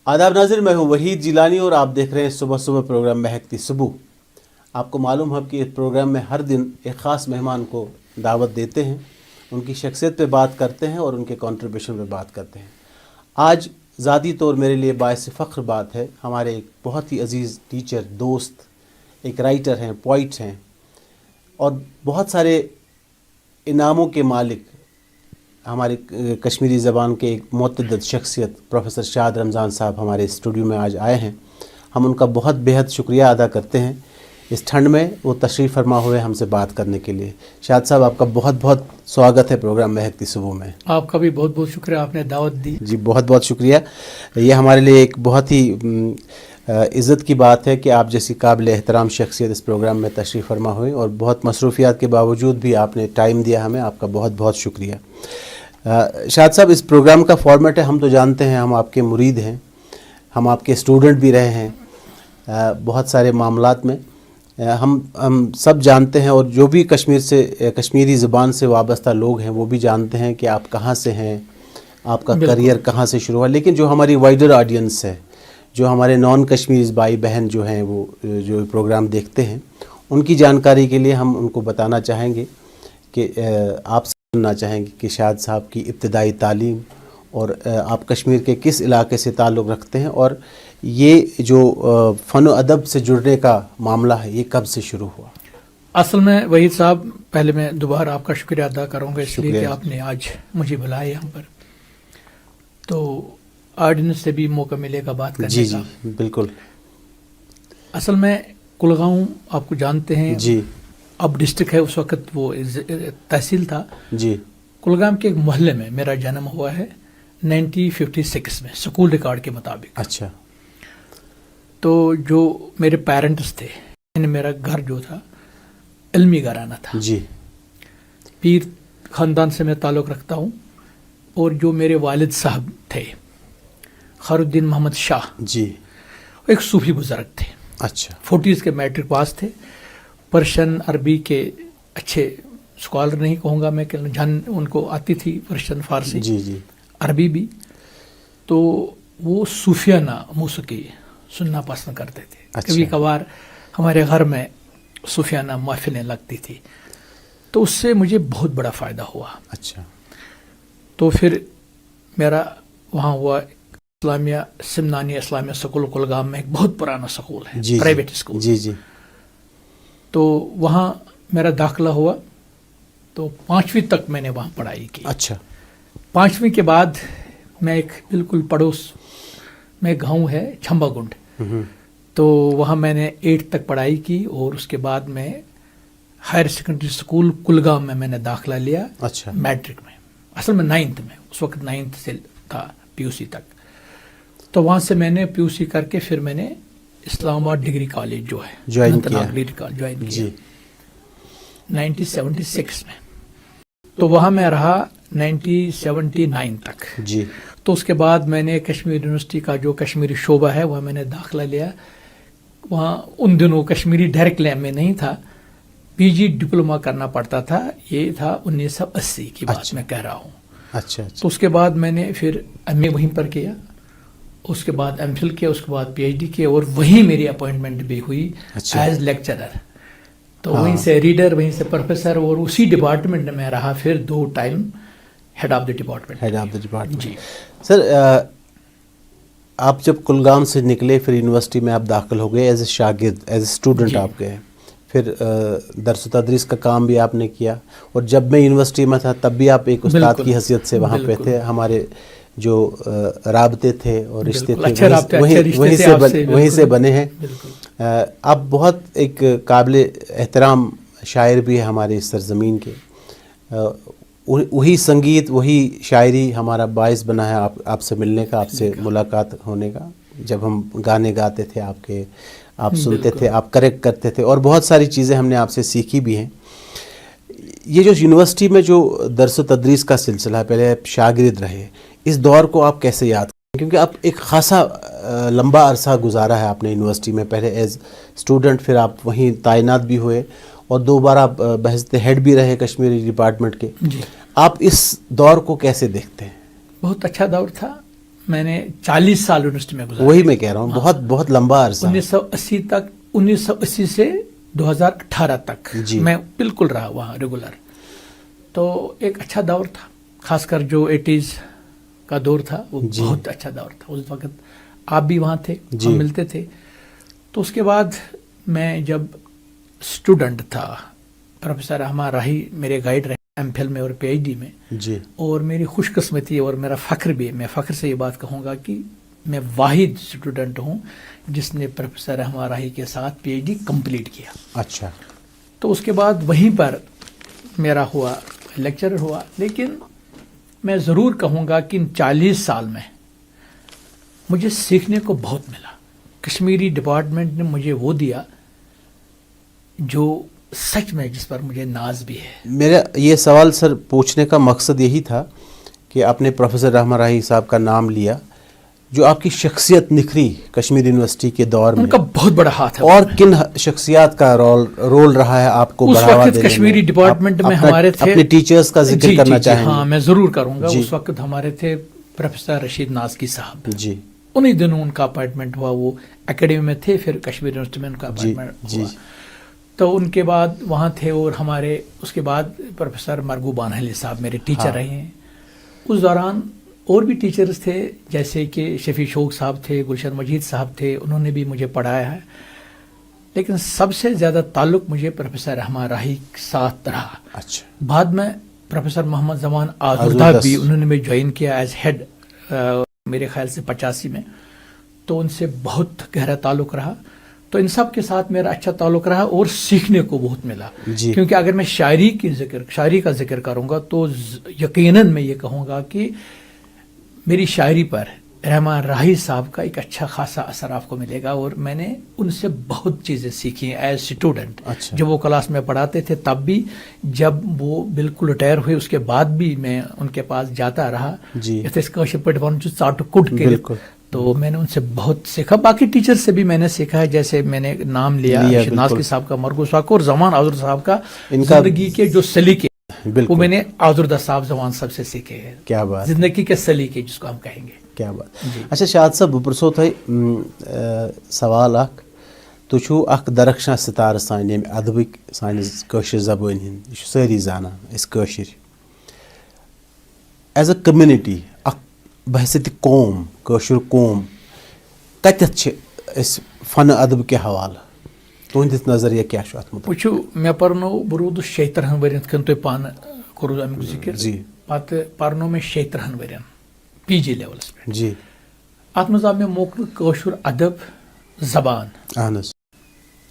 आदाब नाज़रीन, मैं हूँ वहीद जिलानी और आप देख रहे हैं सुबह सुबह प्रोग्राम महकती सुबह। आपको मालूम है कि इस प्रोग्राम में हर दिन एक ख़ास मेहमान को दावत देते हैं, उनकी शख्सियत पे बात करते हैं और उनके कंट्रीब्यूशन पे बात करते हैं। आज ज़ाती तौर मेरे लिए बाइस फ़ख्र बात है, हमारे एक बहुत ही अजीज़ टीचर, दोस्त, एक राइटर हैं, पोइट हैं और बहुत सारे इनामों के मालिक, हमारी कश्मीरी ज़बान के एक मुतअद्दिद शख्सियत प्रोफेसर शाद रमज़ान साहब हमारे स्टूडियो में आज आए हैं। हम उनका बहुत बेहद शुक्रिया अदा करते हैं, इस ठंड में वो तशरीफ़ फरमा हुए हमसे बात करने के लिए। शाद साहब, आपका बहुत बहुत स्वागत है प्रोग्राम महकती सुबह में। आपका भी बहुत बहुत शुक्रिया, आपने दावत दी। जी बहुत बहुत शुक्रिया। ये हमारे लिए एक बहुत ही इज़्ज़त की बात है कि आप जैसी काबिल एहतराम शख्सियत इस प्रोग्राम में तशरीफ़ फरमा हुई और बहुत मसरूफ़ियात के बावजूद भी आपने टाइम दिया हमें, आपका बहुत बहुत शुक्रिया। शाद साहब, इस प्रोग्राम का फॉर्मेट है, हम तो जानते हैं, हम आपके मुरीद हैं, हम आपके स्टूडेंट भी रहे हैं बहुत सारे मामलात में। हम सब जानते हैं और जो भी कश्मीरी ज़बान से वाबस्ता लोग हैं वो भी जानते हैं कि आप कहाँ से हैं, आपका करियर कहाँ से शुरू हुआ। लेकिन जो हमारी वाइडर ऑडियंस है, जो हमारे नॉन कश्मीरी भाई बहन जो हैं, वो जो प्रोग्राम देखते हैं, उनकी जानकारी के लिए हम उनको बताना चाहेंगे कि आप सुनना चाहेंगे कि शाद साहब की इब्तिदाई तालीम और आप कश्मीर के किस इलाके से ताल्लुक़ रखते हैं और ये जो फ़न अदब से जुड़ने का मामला है ये कब से शुरू हुआ। असल में वहीद साहब, पहले मैं दोबारा आपका शुक्रिया अदा करूँगा इसलिए कि आपने आज मुझे बुलाया यहाँ पर, तो ऑडियंस से भी मौका मिलेगा बात करने का। जी बिल्कुल। असल में कुलगांव आपको जानते हैं जी, अब डिस्ट्रिक्ट है, उस वक्त वो तहसील था जी। कुलगाम के एक मोहल्ले में मेरा जन्म हुआ है 1956 में, स्कूल रिकॉर्ड के मुताबिक। अच्छा। तो जो मेरे पेरेंट्स थे, मेरा घर जो था इल्मी घराना था जी, पीर ख़ानदान से मैं ताल्लुक़ रखता हूँ। और जो मेरे वालिद साहब थे खैरुद्दीन मोहम्मद शाह जी, एक सूफी बुज़ुर्ग थे। अच्छा। 40s के मैट्रिक पास थे, पर्शियन अरबी के अच्छे स्कॉलर नहीं कहूँगा मैं कि जान उनको आती थी पर्शियन, फारसी, जी जी, अरबी भी। तो वो सूफियाना मौसीकी सुनना पसंद करते थे। अच्छा। कभी कभार हमारे घर में सूफियाना महफिलें लगती थी, तो उससे मुझे बहुत बड़ा फ़ायदा हुआ। अच्छा। तो फिर मेरा वहाँ हुआ इस्लामिया सिमनानी इस्लामिया स्कूल कुलगाम में, एक बहुत पुराना स्कूल है, प्राइवेट स्कूल। जी जी। तो वहाँ मेरा दाखिला हुआ, तो 5वीं तक मैंने वहाँ पढ़ाई की। अच्छा। 5वीं के बाद मैं एक बिल्कुल पड़ोस में गांव है छम्बागुंड, तो वहाँ मैंने 8 तक पढ़ाई की और उसके बाद मैं हायर सेकेंडरी स्कूल कुलगाम में मैंने दाखिला लिया। अच्छा। मैट्रिक में, असल में 9th में, उस वक्त 9th से था PUC तक। तो वहाँ से मैंने PUC करके फिर मैंने इस्लामाबाद डिग्री कॉलेज जो है ज्वाइन किया 1976 में। तो वहाँ मैं रहा 1979 तक जी। तो उसके बाद मैंने कश्मीर यूनिवर्सिटी का जो कश्मीरी शोबा है वहाँ मैंने दाखिला लिया। वहाँ उन दिनों कश्मीरी डायरेक्ट लैब में नहीं था, PG डिप्लोमा करना पड़ता था, ये था 1980 की बात। अच्छा। मैं कह रहा हूँ। अच्छा। तो उसके बाद मैंने फिर MA वहीं पर किया, उसके बाद MPhil किया, उसके बाद PhD किया और वहीं मेरी अपॉइंटमेंट भी हुई एज लेक्चरर। तो वहीं से रीडर, वहीं से प्रोफेसर और उसी डिपार्टमेंट में रहा फिर 2 time head of the department. जी सर, आप जब कुलगाम से निकले फिर यूनिवर्सिटी में आप दाखिल हो गए एज ए शागिर्द, एज ए स्टूडेंट आप गए, फिर दर्स तदरीस का काम भी आपने किया और जब मैं यूनिवर्सिटी में था तब भी आप एक उस्ताद की हैसियत से वहाँ पे थे। हमारे जो राबते थे और रिश्ते थे वहीं से बने हैं। आप बहुत एक काबिल एहतराम शायर भी है हमारे इस सरजमीन के। वही संगीत, वही शायरी हमारा बाइस बना है आपसे मिलने का, आपसे मुलाकात होने का। जब हम गाने गाते थे आपके, आप सुनते थे, आप करेक्ट करते थे और बहुत सारी चीज़ें हमने आपसे सीखी भी हैं। ये जो यूनिवर्सिटी में जो दर्स तदरीस का सिलसिला है, पहले आप शागिर्द रहे, इस दौर को आप कैसे याद करें? क्योंकि आप एक खासा लंबा अरसा गुजारा है आपने यूनिवर्सिटी में, पहले एज स्टूडेंट, फिर आप वहीं तैनात भी हुए और 2 बार आप बहसते हेड भी रहे कश्मीरी डिपार्टमेंट के। आप इस दौर को कैसे देखते हैं? बहुत अच्छा दौर था। मैंने 40 साल यूनिवर्सिटी में गुजारा। वही मैं कह रहा हूँ, बहुत बहुत लंबा अरसा। 1980 तक, 1980 से 2018 तक जी। मैं बिल्कुल रहा वहाँ रेगुलर। तो एक अच्छा दौर था, खासकर जो 80s का दौर था वो बहुत अच्छा दौर था। उस वक्त आप भी वहाँ थे, हम मिलते थे। तो उसके बाद मैं जब स्टूडेंट था, प्रोफेसर रहमान राही मेरे गाइड रहे एमफिल में और पीएचडी में जी। और मेरी खुशकिस्मती और मेरा फ़ख्र भी, मैं फ़ख्र से ये बात कहूँगा कि मैं वाहिद स्टूडेंट हूँ जिसने प्रोफेसर रहमान राही के साथ पीएचडी कंप्लीट किया। अच्छा। तो उसके बाद वहीं पर मेरा हुआ, लेक्चरर हुआ। लेकिन मैं ज़रूर कहूँगा कि इन 40 साल में मुझे सीखने को बहुत मिला। कश्मीरी डिपार्टमेंट ने मुझे वो दिया जो सच में, जिस पर मुझे नाज भी है। मेरा ये सवाल सर पूछने का मकसद यही था कि आपने प्रोफेसर रहमान राही साहब का नाम लिया, जो आपकी शख्सियत निखरी कश्मीर यूनिवर्सिटी के दौर में, उनका बहुत बड़ा हाथ है। और किन शख्सियात का रोल रहा है आपको बढ़ावा देने में? कश्मीरी डिपार्टमेंट में हमारे थे, अपने टीचर्स का जिक्र करना चाहेंगे? हाँ, मैं जरूर करूंगा। उस वक्त हमारे थे प्रोफेसर रशीद नाज़की साहब जी। उन्हीं दिनों उनका अपॉइंटमेंट हुआ, वो एकेडमी में थे, फिर कश्मीर यूनिवर्सिटी में उनका अपॉइंटमेंट हुआ। तो उनके बाद वहाँ थे। और हमारे उसके बाद प्रोफेसर मरगूब बानहली साहब मेरे टीचर रहे हैं। उस दौरान और भी टीचर्स थे, जैसे कि शफी शौक साहब थे, गुलशन मजीद साहब थे, उन्होंने भी मुझे पढ़ाया है। लेकिन सबसे ज़्यादा ताल्लुक़ मुझे प्रोफेसर रहमान राही के साथ रहा। अच्छा। बाद में प्रोफेसर मोहम्मद जमान आज़ुर्दा भी उन्होंने भी ज्वाइन किया एज हेड, मेरे ख्याल से 85 में। तो उनसे बहुत गहरा ताल्लुक़ रहा। तो इन सब के साथ मेरा अच्छा ताल्लुक़ रहा और सीखने को बहुत मिला। क्योंकि अगर मैं शायरी का जिक्र करूँगा तो यकीनन मैं ये कहूँगा कि मेरी शायरी पर रहमान राही साहब का एक अच्छा खासा असर आपको मिलेगा। और मैंने उनसे बहुत चीज़ें सीखी हैं एज स्टूडेंट। अच्छा। जब वो क्लास में पढ़ाते थे तब भी, जब वो बिल्कुल रिटायर हुए उसके बाद भी मैं उनके पास जाता रहा। तो मैंने उनसे बहुत सीखा। बाकी टीचर से भी मैंने सीखा है, जैसे मैंने नाम लिया नाज़की साहब का, मरगूब साहब का, और जमान आज़ुर्दा साहब का जिंदगी के जो सलीके वो मैंने आज़ुर्दा साहब जमान साहब से सीखे हैं। क्या बात, जिंदगी के सलीके जिसको हम कहेंगे। क्या बात। अच्छा शाद साहब, बह तुह सवाल अख, तुम अख दरख्शां सितार सान ये अदबिक सानिस कशिर जबान हंद, यह सारी जाना कशिर एज अ कम्युनिटी, बहसत कौम, कशिर कौम कतथ फन अदब के हवाले तुंदिस नजरिया क्या वो मे पर्नो बह रूदस 36 वन तुम तुम पान कोर अमुक जिक्र जी। पत पर्नो मे 36 वन पीजी लेवलस पे जी। अत मज आव मे मौका कशिर अदब जबान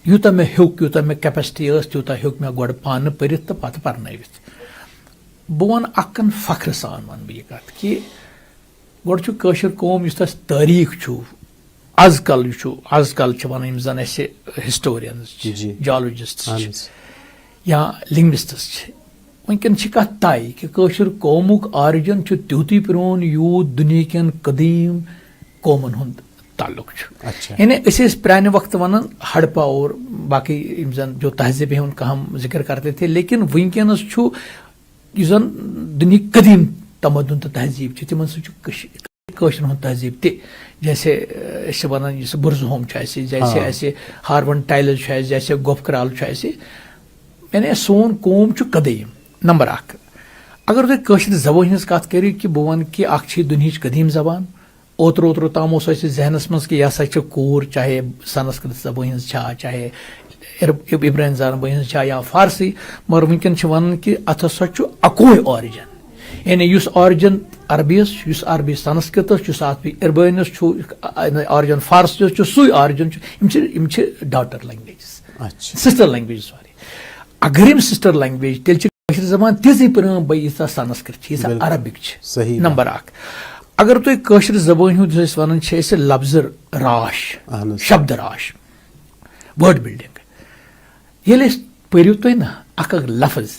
यूत मे हेक, यूत मे कैपेसिटी तूत हेक मे गोड़ पान पढ़ित तो पत पर्नवित। बह वन अक्कन फख्र सान वन बह यह कत कि गोड़ कशिर कौम युस तारीख आजकल वन यम जन हिस्टोरियंस, जियोलॉजिस्ट या लिंग्विस्ट्स, वनकन कत तय कि कशिर कौमुक ऑरिजिन त्यूत प्रोन यूत दुनिया कन कदीम कौमन हुंद ताल्लुक। यानी प्राने वक्त वन हड़पा और बाकी जन जो तहजीब है उनका हम जिक्र करते थे। लेकिन वनकस जन दुनिया कदीम तमदन तो तहजीब तिमन कशिर हूं तहजीब ते, जैसे वन बुरजहोम, जैसे ऐसे हारवन टाइल, जैसे गोफकराल, यानी सोन कौम कदीम। नंबर 1, अगर तुम कशिर जबान हज कत करो कि बह वन कि दुनिया कदीम जबान, ओत्रो ताम जहनस मज कि यह कूर, चाहे संस्कृत जबान चाहे इब्राहिम जबान या फारसी, मगर वनकन वन कि अत हसा अकोई ऑरिजिन। यानी युस ऑरिजिन अरबीस, युस अरबी संस्कृत, युस इरबानिस, ऑरिजिन फारसी, सू ऑरिजिन, यम डॉटर लैंग्वेजेस, सिस्टर लैंग्वेजेस। अगर यम सिस्टर लैंग्वेज तेल कशिर जबान तिजी पुरान बह यीसा संस्कृत, यीसा अरबिक। नंबर 1, अगर तुम कशिर जबान हुंद वन लफ्ज राश, शब्द राश, वर्ड बिल्डिंग, ये पढ़ो तुम ना अख लफ्ज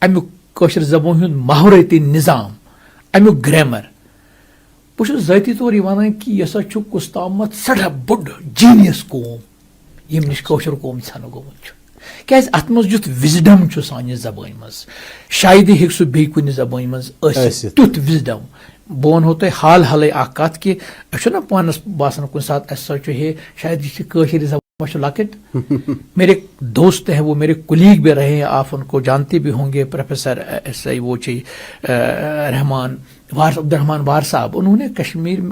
अमुक कशिर जबान हुंद माहौरती निज़ाम, अमुक ग्रामर, बह ज़ाती तौर वन कि यह कुस तामत सड़ा बोड़ जीनियस कौम यम नश कशिर कौम छन गोमुत। क्या अत मज युत विजडम सान जबान मज, शायद हे सह बे कुन जबान मज तुत विजडम, बह वनो तुम हाल हाल कत कि ना पानस बासान कुछ सात सोचो हे शायद यह जबान लकट मेरे दोस्त हैं, वो मेरे कुलीग भी रहे हैं, आप उनको जानते भी होंगे, प्रोफेसर वो रहमान अब्दुर्रहमान वार साहब, उन्होंने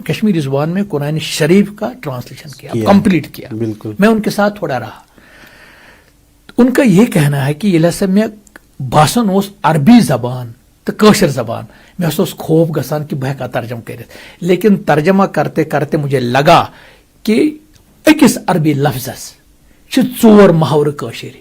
कश्मीरी जुबान में कुरान शरीफ का ट्रांसलेशन किया, कंप्लीट किया। बिल्कुल। मैं उनके साथ थोड़ा रहा। उनका ये कहना है कि ये मे बासन अरबी जबान तो कशर जबान मे खौफ गसान कि बह तर्जम कर, लेकिन तर्जमा करते करते मुझे लगा कि अकिस अरबी लफ्जस 4 मुहावरे कशर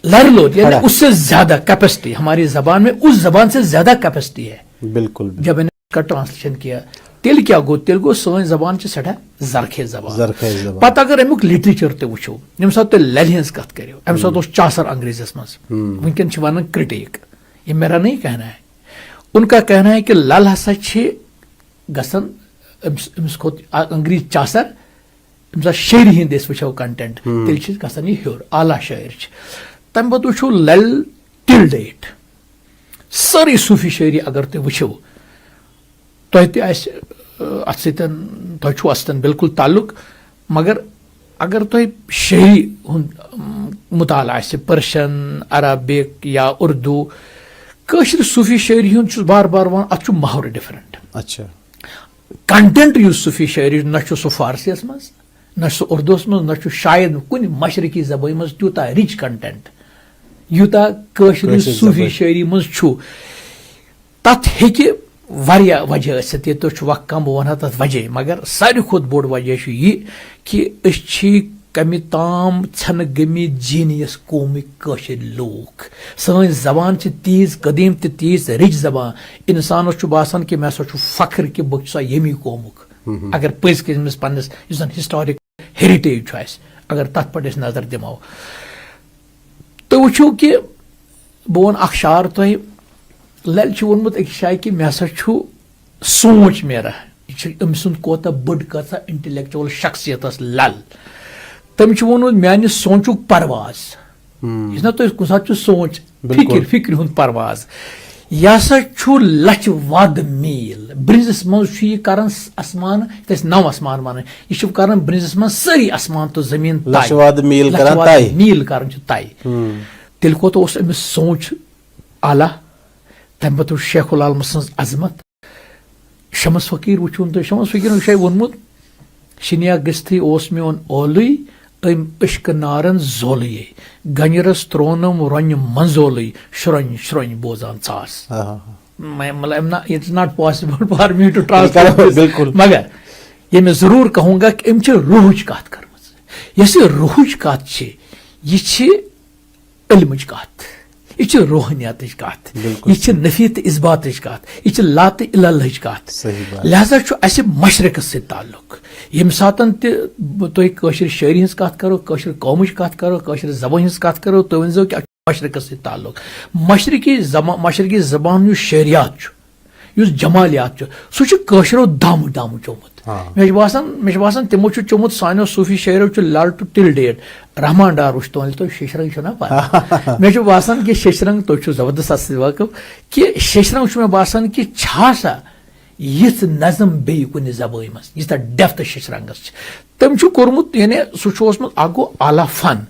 लरलोर, यानी उससे ज्यादा कैपेसिटी हमारी जबान में, उस जबान से ज्यादा कैपेसिटी है। बिल्कुल। जब मैंने इसका ट्रांसलेशन किया तेल क्या गो, तेल गो सन जबान सठा जरखेज जबान। पता अगर अमुक लिटरेचर ते वुचो, यम सात तुम लल हज कत करो, अम सात चासर अंग्रेजस मज, वनकन वन क्रिटिक, ये मेरा नहीं कहना है, उनका कहना है कि लल हसा गसन अंग्रेज चासर शेर हिंद वो कंटेंट तेल गसान यह हर आला शायर। तम पे वो लल टिल डेट सारी सूफी शायरी अगर तुम वो तुम बिल्कुल ताल्लुक, मगर अगर तुम शायरी मुताला पर्शियन अरबिक या उर्दू कशर सूफी शायरी हूँ बार बार वन अत मुहावरे डिफरेंट। अच्छा। कंटेंट युस सूफी शायरी न सह फारसियस मज न उर्दूस मज न शायद कुन मशरकी जबान मज तूता रिच कंटेंट यूता कशर सूफी शायरी मज तथ हेके वारिया वजह ये तो वक्त कम बह वन तथ वजह, मगर सारी खुद बोड़ वजह यह कि कमि ताम छन गमी जीनियस कौमिक कशर लोग, सन जबान तीज कदीम तो तीज रिच जबान, इंसान बासान कि मैं फख्र कि बह यमी कौमुक, अगर पज कमिस पन्नस हिस्टोरिक हेरिटेज अगर तथ पे नजर दिमो तो वो कि बह वन अख शार तुम लल वोनमुत एक शाय कि मे हसा सोच मेरा अम सुंद कोता बड़ कथा इंटेलेक्चुअल शख्सियत लल, तम वोन म्यान सोचुक परवाज, ना तुम कुछ सात सोच फिक्र हुंद परवाज, यह लच वद मील ब्रिंजस मज कर आसमान 9 आसमान वन, यह कर ब्रिंजस मज सारी आसमान तो जमीन मील कर तय। तेल कोत अमिस सोच आला। तम पे शेखुल आलम सज अजमत, शमस फकीर वुन तो शमस फकीर शायद वोनमुत शिनिया गस्थी मोन ओलुई अम इश्क नारन जोलये गंजरस त्रोनम रोन मंजोलई श्रोन श्रोन बोजान चास। मतलब it's not possible for me to translate, मगर ये मैं जरूर कहूंगा कि अम रूहच कत कर, यस रूहच कत यह इल्मच कत, यह रूहानियत कत, यह नफीत इस्बात कत, यह लात इल्लह कत, लिहाजा अस मशरक से ताल्लुक। यम सातन तुम कशर शायरी हज कत करो, कशर कौमच कत करो, कशर जबान हज कत करो, तो वन कि मशरक से ताल्लुक। मशरकी जबान शहरियात जमालियात सह कशरो दम दम चोमुत। मे बासान तमो चोमुत सानो सूफी शायरों लल टू टिल डेट। रहमान डार वुच तो शेषरंग ना पा मे बासान कि शेषरंग तुम जबरदस्त वाकफ कि शेषरंग मे बासान कि यिथ नज़म बे कुन जबान मज यीत डेफ्थ शेषरंगस तम कोर्मुत, यानी सह गो आला फन,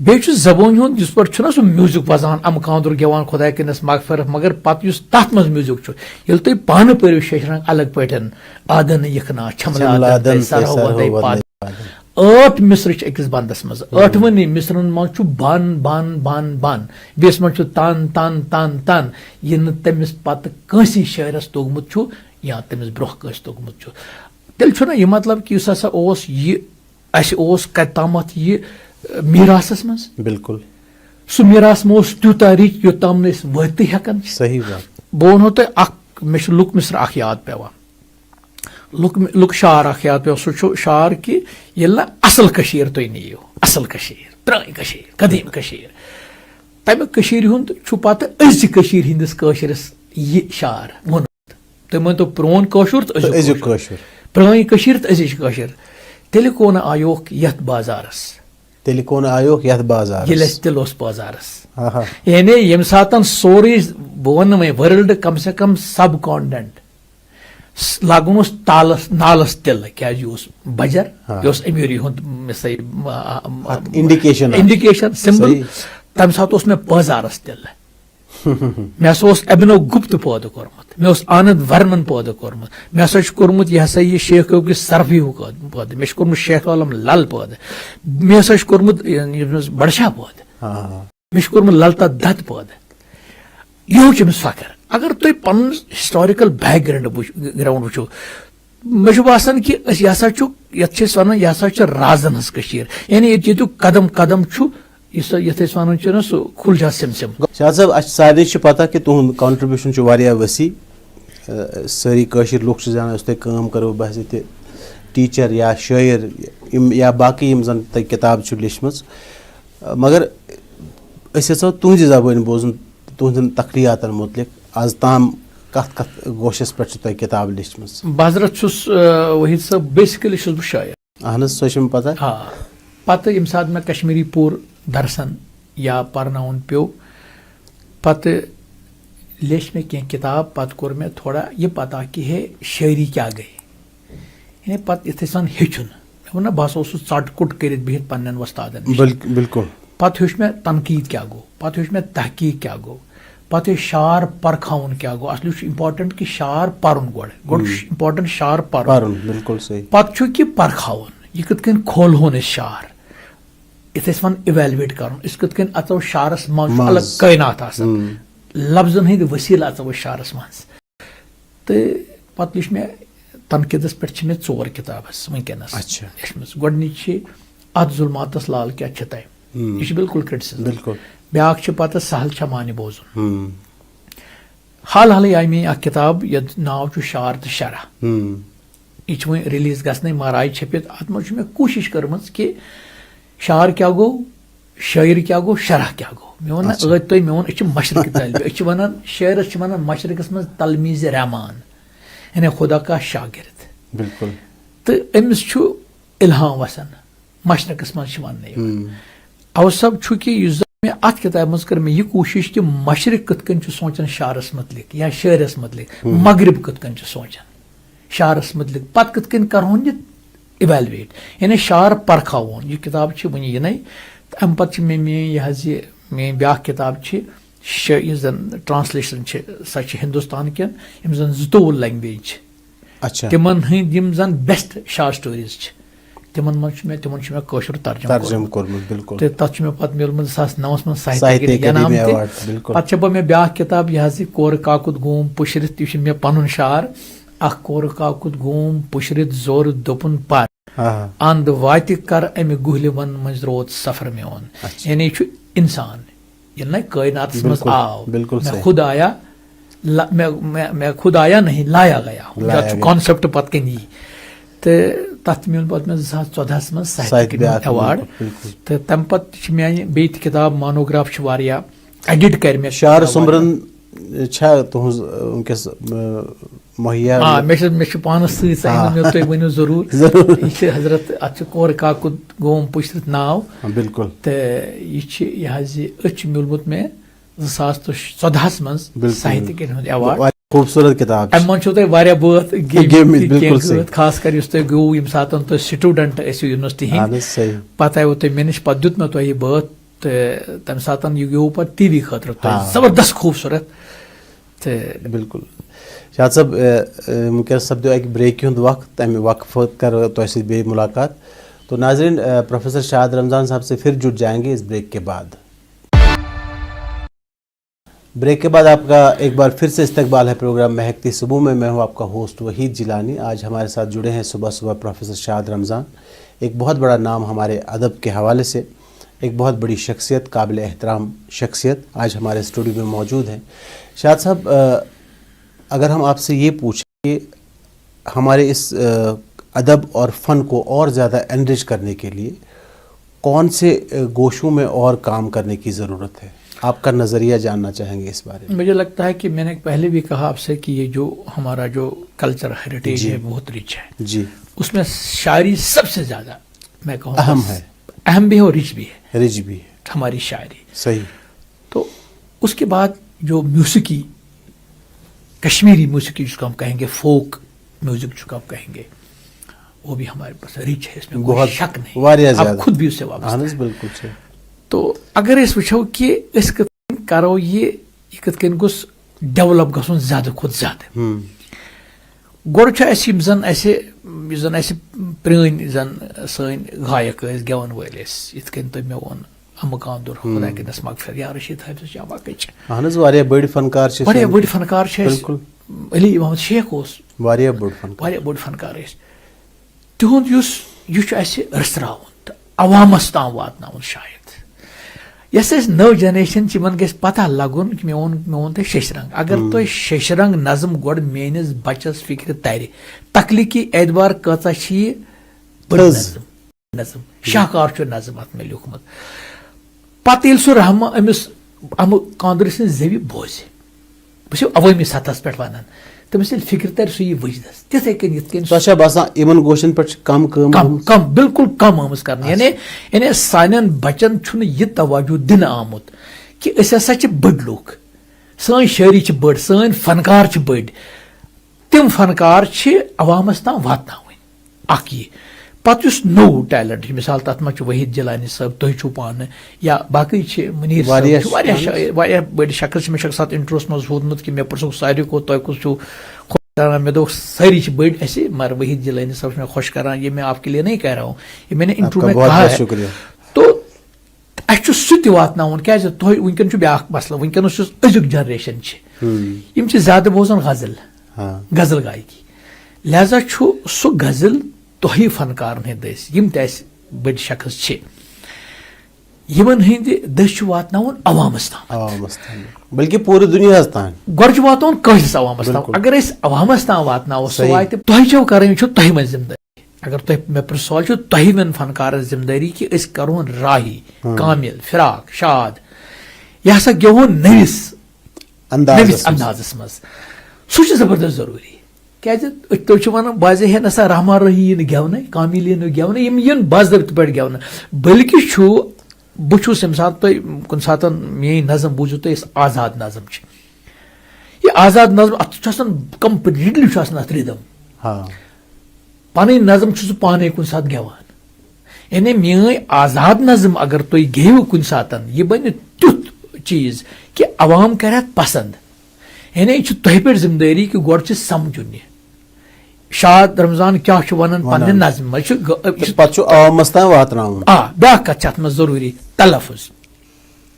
बे जबान हूं जिस पर सह म्यूजिक वजान अम कांदुर गेवान खुदा कनस मगफरत, मगर पत तथ मज म्यूजिक ये तुम पान पो शेषरंग अलग पे आदन यखना छमला 8 मिसर अकिस बंदस मज, 8वनी मिसरन मज बन बन बन बन, बेस मज तन तन तन तन, यह तमिस पत कंसी शायरस तोगमुत या तमिस ब्रोह कस तोगमुत। तेल यह मतलब कि कतामत यह मीरासस मज, बिल्कुल सह मीरास मो तूता रिच योताम वत हेकान। सही बात। बह वनो तुम मे लुक मिसर अख याद पेवान, लुक शार अख याद पे, सह शार कि ये असल कशीर तुम नीयो, असल कशीर प्रान कशीर कदीम कशीर, तमें कशीर हुंद पत अजिक कशीर हिंदिस कशरस यह शार वोन तुम वन तो प्रोन कशुर तो अजिक कशुर, प्रान कशीर तो अजिक कशीर। तेल कौन आयोक यथ बाजारस तेल कौन आयो यथ बाजार ये तिल बाजारस हाँ हाँ यानी यम सातन सोरी बन में वर्ल्ड कम से कम सब कॉन्टिनेंट लागुन तालस नालस तिल क्या बजर यह अमीरी इंडिकेशन सिंबल तम सात मे बाजारस तिल मे अभिनव गुप्त पैदा कोर्मुत मे आनंद वर्मन पैदा कोर्मुत मे कोर्मुत यह हसा यह शेख सरफी पैदा मे कोर्मुत शेख आलम लल पैदा मे कोर्मुत बड़शाह पैदा मे कोर्मुत ललता दत्त पैदा यह फकर अगर तुम पन हिस्टोरिकल बैकग्राउंड वो मे बासान कि यह वन यह राजन हज यानी ये कदम कदम ये वन ना सह खुलजा सिम सिम शाह साहब सारे पता कि तुम कॉन्ट्रीब्यूशन वसी सारी कशिर लुक जान तुम करो बस ये टीचर या शायर या बाकी जन तुम किताब लिखम मगर तुहद जबान बोजन तुहदन तकरीयातन मुतलिक आज ताम कत कत गोशस पे किताब लिखम बाजरत वहीद साहब बेसिकली बह शायर अहन सो पता हाँ पत यम सात मे कश्मीरी पूर दरसन या पर्न पे पत लेच मे कह किताब पत कोर मे थोड़ा ये पता कि हे शायरी क्या गई यानी पत इत वन हेचुन मे वो ना बस चट कुट कर बिहित पन्न वस्तादन बिल्कुल पत मे तनकीद क्या गो पत मे तहकीक क्या गो पत शार परखाउन क्या गो असली इम्पोर्टेंट कि शार पर्न गोड़ इम्पोर्टेंट शार पर्न बिल्कुल सही पत कि परखाउन यह कत कन खोलहोन शार इत वन इवेलुएट कर कत कन अचो शारस मज अलग कायनात लफ्जन हंद वसील अचो शारस मज तो पत लिख मे तनकीदस पे मे 4 किताब वनकस गोडनिच अत जुल्मातस लाल क्या तय यह बिल्कुल क्रिटिसिज्म ब्या पत सहल मानी बोजुन हाल हाल आई मे किताब ये नाव शार तो शरह यह वो रिलीज गई मगर आई छपित अत मे कोशिश कर्म कि शार क्या गो शायर क्या गो शरह क्या गो मे वो तुम मे वो मशरक तलब वन शायरस वन मशरकस मज तलमीज रहमान यानी खुदा का शागिर्द बिल्कुल तो अमिस इल्हाम वसान मशरकस मज वन अव सब कि मे अत किताब मज कर मे यह कोशिश कि मशरक कत कन सोचान शारस मतलिक या शायरस मतलिक मगरिब कत कन सोचान शारस मतलिक पत कत कन करहोन यह इवेलुएट यानी शार परखावन यह किताब वन यन अम पे मे ब्या किताब जन ट्रांसलेशन सह हिंदुस्तान कन यम जन 22 लैंग्वेज तिमन हंद जन बेस्ट शार्ट स्टोरीज तिमन मे कशुर तर्जुम कोर्मुत तथ मे पत मिलमुत 2009 मज साहित्य इनाम पे मे ब्या किताब यह कोर काकुद गोम पुशरित यह मे पनुन शार अख कोर काकुद गोम पुशरित जोर दोपुन पर अंद वाति कर अमि गुहल वन मज रोत सफर में ओन यानी इंसान ये ना कायनात मज आओ मैं खुद आया मैं खुद आया नहीं लाया गया कॉन्सेप्ट पत कन यी तो तथ मिल पे मे 2014 मज साहित्य अवार्ड तो तम पत मे बे किताब मोनोग्राफ एडिट कर मे शार सुमरन तुहज वनकस मुहैया मे पानस सही वन जरूर यह हजरत अत कोर काकुद गोम पुशरत नाव बिल्कुल तो यह मिलमुत मे 2014 मज साहित्य अवार्ड खूबसूरत किताब अम मन बात खास कर गो यम सात तुम स्टूडेंट यूनिवर्सिटी हंद पत आयो तुम मे नश पे दुत मे तुह यह बात तम सात यह गो पे टीवी खतर जबरदस्त खूबसूरत बिल्कुल शाह साहब वनकस सपदो एक ब्रेक हूँ वक्त अमे वक्फ कर तुम बे मुलाकात तो नाजरीन प्रोफेसर शाद रमज़ान साहब से फिर जुड़ जाएंगे इस ब्रेक के बाद। ब्रेक के बाद आपका एक बार फिर से इस्तकबाल है प्रोग्राम महकती सुबह में। मैं हूं आपका होस्ट वहीद जिलानी। आज हमारे साथ जुड़े हैं सुबह सुबह प्रोफेसर शाद रमज़ान, एक बहुत बड़ा नाम हमारे अदब के हवाले से, एक बहुत बड़ी शख्सियत, काबिल एहतराम शख्सियत आज हमारे स्टूडियो में मौजूद हैं। शाद साहब, अगर हम आपसे ये पूछें कि हमारे इस अदब और फ़न को और ज़्यादा एनरिच करने के लिए कौन से गोशों में और काम करने की ज़रूरत है, आपका नज़रिया जानना चाहेंगे इस बारे में। मुझे लगता है कि मैंने पहले भी कहा आपसे कि ये जो हमारा जो कल्चर हेरिटेज है बहुत रिच है जी, उसमें शायरी सबसे ज़्यादा मैं कहूँ अहम है, अहम भी है और रिच भी है, रिच भी है हमारी शायरी। सही। तो उसके बाद जो म्यूसिकी, कश्मीरी म्यूसिकी जिसको हम कहेंगे, फोक म्यूजिक जिसको आप कहेंगे, वो भी हमारे पास रिच है, इसमें कोई शक नहीं, आप खुद भी उससे वापस हैं। बिल्कुल सही। तो अगर इस वुचो कि इस करो ये कत कन गोस डेवलप गसुन ज्यादा खुद ज्यादा गोड़ जन प्रेन जन सन गायक गेवन वल इत तुम मे वो अमुक आंदुर खुदा कस मगफिर या रशीद हाफिज शाबाकच बड़ फनकार बड़ फनकार अली मोहम्मद शेख बड़ फनकार तिहुंद यह रसरावन तो अवामस ताम वातनावन शायद यस नव जनरेशन ग पता लगुन कि मे वोन तुम शशरंग अगर तुम शशरंग नज़म गोड़ मेनिस बचस फिक्र तर तख्लीकी एतबार कचा नज़म शाहकार नज़म अत मे लिखुमत पत सह रहमा अमिस कांदर सज जवि बोज बस अवामी सतहस पे वन तमिस फिक्र तर सह यह वजदस तिथे कन बसान गोशन पे कम कम बिल्कुल कम आमज कर यानी सान बचन यह तवज्जो दिन आमुत कि हसा बड़ लूख सन शायरी बड़ सन फनकार बड़ तम फनकार अवामस ताम वातन यह पत नो टैलेंट मिसाल तथ मे वहीद जिलानी साहब तुम छो पान या बाकी मुनीर साहब बड़ शक्ल मे सात इंट्रोस मज होदमुत कि मे पुछो सारे को तुम कुछ खुश करान मे दोस्त सारी बड़ ऐसे मगर वहीद जिलानी साहब मैं खुश करान ये मैं आपके लिए नहीं कह रहा हूँ, ये मैंने इंट्रो में कहा है। तो अस सह वातन क्या वनकन ब्या मसला वनकन अजुक जनरेशन ज्यादा बोजान गजल गायकी लिहाजा सह गजल तुह फनकार दस यम बड़ शख्स यमन हंद दस वातन अवामस ताम बल्कि पूरे दुनिया तान गोड़ वातन कहस अवामस ताम अगर अवामस ताम वातन सह वात तुह छो कर तुह मन जिम्मेदारी अगर तुह मे प्रिस सवाल तुह मन फनकार जिम्मेदारी कि करोन राही कामिल फिराक शाद यह हसा गेवोन नविस अंदाजस मज सह जबरदस्त जरूरी क्या तुम वन बाजे है नसा रहमा रही गेवन कामिल गेवन यम बाजबत पे गेवन बल्कि बहुत सात कुन सात मे नज़म बूझो तुम आजाद नज़म यह आजाद नज़म अत कम्प्लीटली अत रिदम पन नज़म सह पाने कुन सात गेवान यानी मे आजाद नज़म अगर तुम गेव कुन सात यह बन तुथ चीज कि अवाम कर पसंद यानी यह तुह पे जिम्मेदारी कि गोड़ समझुन शाद रमजान क्या वन पन्न नज़म ब्या कत अत जरूरी तलफुज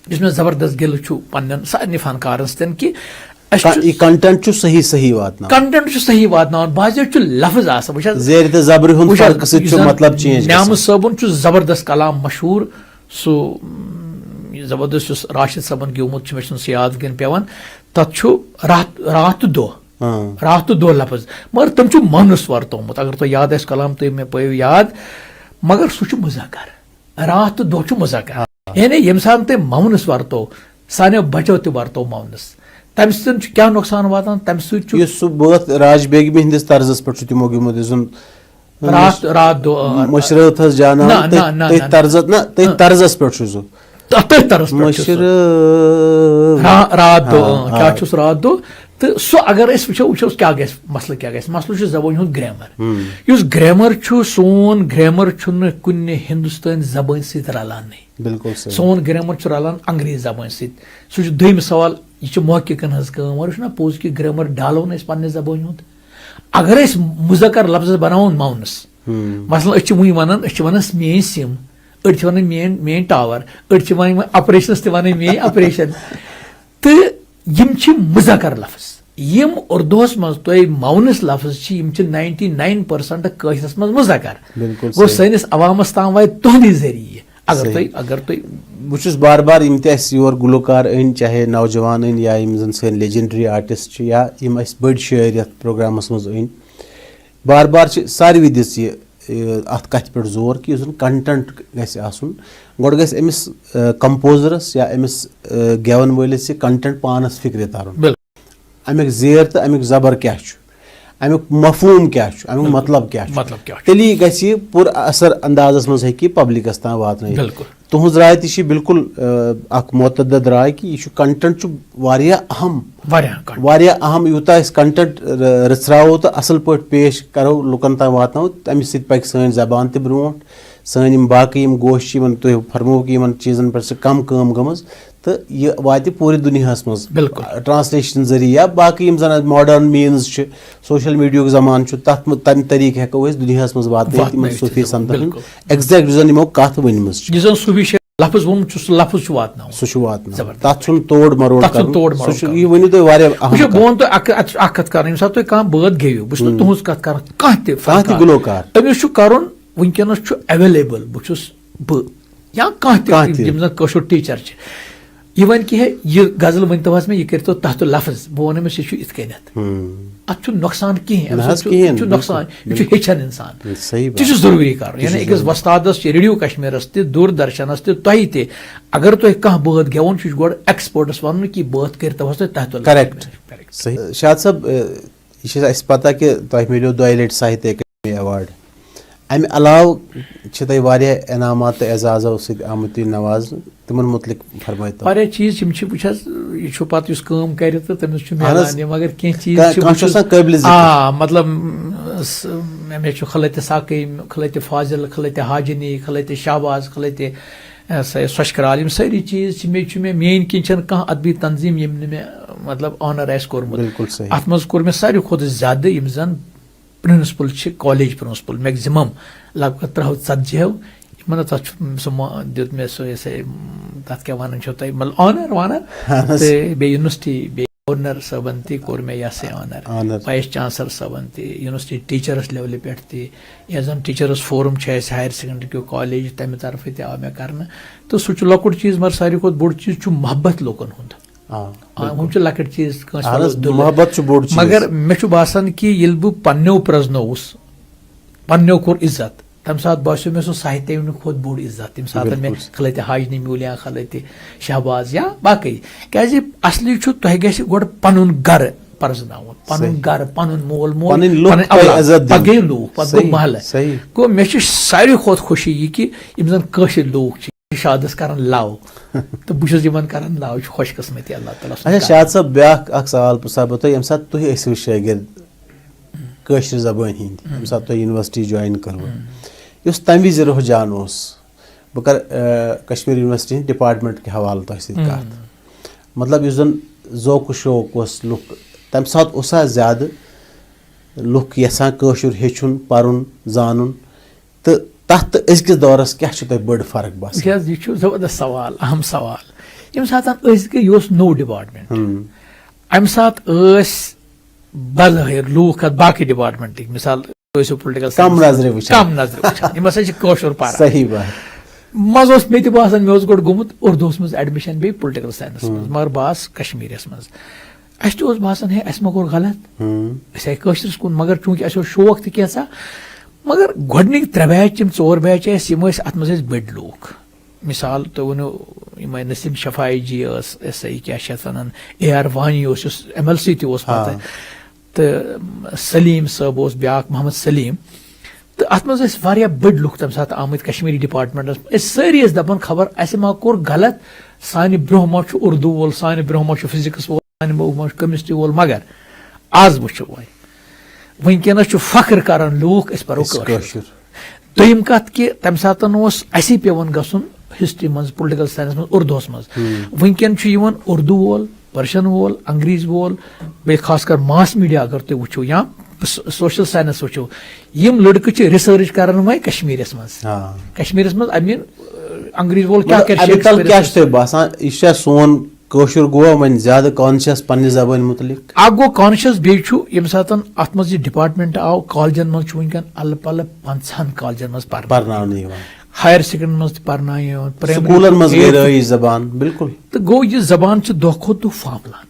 जिसमें जबरदस्त गिल पन्न सारे फनकार तन कि कंटेंट सही सही वातन कंटेंट सही वातन बाजे लफ्ज मतलब न्याम सबन जबरदस्त कलाम मशहूर सह जबरदस्त राशिद सबन गेमुत मे याद गन पेवान तथ रात दो लफ्ज मगर तुम मानस वर्तोमुत अगर तो याद कलाम तुम मे पे याद मगर सह मुजाकर रात दो मुजाकर यानी यम सात तुम मानस वर्तो सानो बचो त वर्तो मानस तम सत क्या नुकसान वातान तम सत राज बेगम हंदिस तर्जस पे तमो गुमुत रात दो मशरत जाना तर्जस पे रात दो क्या रात दो तो सह अगर वो क्या मसल क्या मसल जबान हूं ग्रामर ग्रामर सोन ग्रामर कुन हिंदुस्तान जबान सत रलान बिल्कुल सोन ग्रामर रलान अंग्रेज जबान सह दोम सवाल यह महकिकन हज कम पोज कि ग्रामर डालो न पे जबान हूं अगर मुजक्कर लफ्ज बनाओ माउनस मसलन वही वन मे सिम अड़ वन मेन टावर अड़ वन ऑपरेशन वन मे ऑपरेशन तो यम मुजक्कर लफ्ज यम उर्दूस मज तुम माउनस लफ्ज 99% कशरस मज मुजक्कर वो सैनिस अवामस ताम वात तुहदि जरिए अगर तुम बहुत बार बार यम योर गुलकार अन चाहे नौजवान अन या सन लेजेंडरी आर्टिस्ट या बड़ शायर प्रोग्रामस मज अन बार बार सारे दिस अत कथ पे जोर कि कंटेंट गोड़ गमिस कंपोजरस या अमिस गेवन वलिस कंटेंट पानस फिक्र तरन अमिक जेर तो अमिक जबर क्या अमुक मफहूम क्या छु, अमुक मतलब क्या छु। मतलब क्या छु। तेली गछि यह पुर असर अंदाजस मज हेकि पब्लिकस तां वातन। बिल्कुल। तुहज राय ति छी बिल्कुल अख मुतअद्दिद राय कि यह कंटेंट छु वारिया अहम, वारिया अहम। यूता इस कंटेंट रचरावो तो असल पट पेश करो लुकन तां वातनो तमि सित पक सन जबान ते ब्रोट, सन यम बाकी यम गोश यमन तुह फरमो कि यमन चीजन पर से कम काम गमज तो यह वाति पूरे दुनियास मज ट्रांसलेशन जरिए या बाकी यम जन मॉडर्न मीन्स छ, सोशल मीडिया जमान छ, तथ तम तरीक हेको अस दुनियास मज वातन सूफी संतन एग्जैक्ट जन यमो कथ वनमज जन सूफी लफ्ज वोन सह लफ्ज वातनाव सह वातनाव तथ छुन तोड़ मरोड़ कर यह वनियो तुम वारिया अहम बह वन तुह अख कथ कर यम तुम कह बात गेव बस तुहज कथ कर कह गुलकार अमिस कर वनकस अवेलेबल बह या कह टीचर यह वन कि यह गजल वन तो मे यह कर तथ लफ्ज बह वन अमिस यह इत अत नुकसान कहें नुकसान यह हेचन इंसान यह जरूरी कर यानी अकिस वस्तादस रेडियो कश्मीरस दूरदर्शनस तह अगर तुम कह बात गेवन गो एक्सपर्टस वन कि बात कर करेक्ट सही। शाद साहब यह पता कि तुम मिलो 2 लट साहित्य अकादमी अवार्ड अमे अलाव तह वारिया इनामात तो एजाजों सत आमुत नवाज तिमन मुतलिक फरमाय वारिया चीज यह पत कर तमिस मिलान मगर कह चीज मतलब मे खलत साकी खलत फाजिल खलत हाजनी खलत शाहबाज खलत सशकराल सारी चीज मे मेन किन कह अदबी तंजीम यम मे मतलब ऑनर कोर्मुत अत मज कोर मे सारी खुद ज्यादा यम जन प्रिंसिपल कॉलेज प्रिंसिपल मैक्सिमम लगभग 340 सह दुत मे तथ क्या वन मतलब ऑनर वानर बे यूनिवर्सिटी बे गवर्नर सबन तोर मे यह ऑनर वाइस चांसलर सबन यूनिवर्सिटी टीचरस लेवल पे जन teachers forum higher secondary college तमें तरफ आव मे कर तो सह लकुट चीज मगर सारी खुद बोड़ चीज मोहब्बत लोकन हुंद हम लकट चीज मगर मे बासान कि ये बह पन्नो प्रजनोस पन्नो कोर इज्जत तम सात बासो मे सह साहित्य खुद बोड़ इज्जत तम सात मे खलत हाजनी मिल या खलत शहबाज या बाकी क्या असली तुह गो गोड़ पन गर परजनावन पन गर पन मोल मोल पे लूख पे महल गो मे सारी खुद खुशी यह कि जन कशिर लूख शादस कर लव तो बहन कर लव खुशकस्मती अल्लाह ताला। अच्छा शाद साहब ब्याख सवाल पृछा तुम यम सात तुह ٲسِو शागिर्द कशिर जबान हिंद यम सात तुह यूनिवर्सिटी ज्वाइन कर तम विज रुझान बह कर कश्मीर यूनिवर्सिटी डिपार्टमेंट के हवाले तुह सत मतलब इस जन ज़ौक शौक लुक तम सात ज्यादा लुक यसान कशिर हेचुन परुन जानुन तो तथ अजकिस दौरस क्या तुम बड़ फर्क बस यह जबरदस्त सवाल अहम सवाल यम सात यह नो डिपार्टमेंट अम सात बज़ाहिर लूख बाकी डिपार्टमेंट मिसाल पोलिटिकल कम नजर सही बात मज मे बासान मे गो गोमुत उर्दूस मज एडमिशन बे पोलिटिकल साइंस मगर बास कश्मीरस मज अस बासान है अस मा गलत अस कशिरस कुन मगर चूंकि अस शौक तैसा मगर गोडनिक 3 बैच 4 बैच अत मज बड़ लूख मिसाल तो वो नसीम शफाई जी ऐसा क्या वन AR वानी MLC तह तो सलीम सब ब्याक मोहम्मद सलीम तो अत मज बड़ लुक तम सात आमत कश्मीरी डिपार्टमेंटस सारी दपान खबर अस मा कोर गलत सान ब्रोह मा उर्दू वोल सान ब्रोह मा फिजिक्स वोल सान मा केमिस्ट्री वोल मगर आज वो वनकस फख्र कर लूख परो दोम कत कि तम सात असी पेवन गसन हिस्ट्री मज पोलिटिकल साइंस मज उर्दूस मज वनकन उर्दू वोल पर्शियन वोल अंग्रेज वोल बे खासकर मास मीडिया अगर तुम वो या सोशल साइंस वो यम लड़के रिसर्च कर वह कश्मीरस मज अमीन अंग्रेज वोल क्या बासान यह सोन कशिर गो वन ज्यादा कॉन्शियस पन्ने जबान मुतलिक गो कॉन्शियस बेम सात अत मज डिपार्टमेंट आव कॉलेजन मज वनकन अल पल 50 कॉलेजन मज पर हायर सेकेंडरी मज स्कूलन मज जबान बिल्कुल तो गो यह जबान दह खुद दह फामलान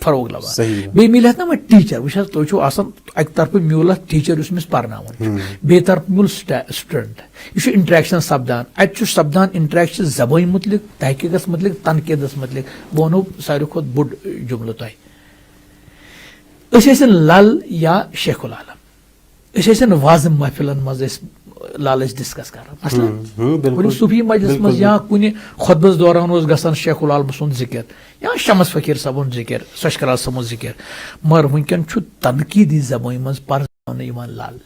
फरोग लबान बे मिल ना टीचर वो तुम अक तरफ मूल टीचर उस पर्नावन बे तरफ मूल स्टूडेंट यह इंटरेक्शन सपदान अत सपदान इंटरेक्शन जबान मुतलिक तहकीकस मुतलिक तनकीदस मुतलिक बह वनो सारी खुद बोड़ जुमल तुह लल या शेखुल आलम वाजम महफिलन मज लाल डिस्कस कर मसलन सूफी मजलिस मज या कुन खुतबस दौरान गसान शेखुल आलम सुंद जिक्र या शमस फकीर सबन जिक्र सशकराल समन जिक्र मगर वनकन तनकीदी जबान मज पर लाल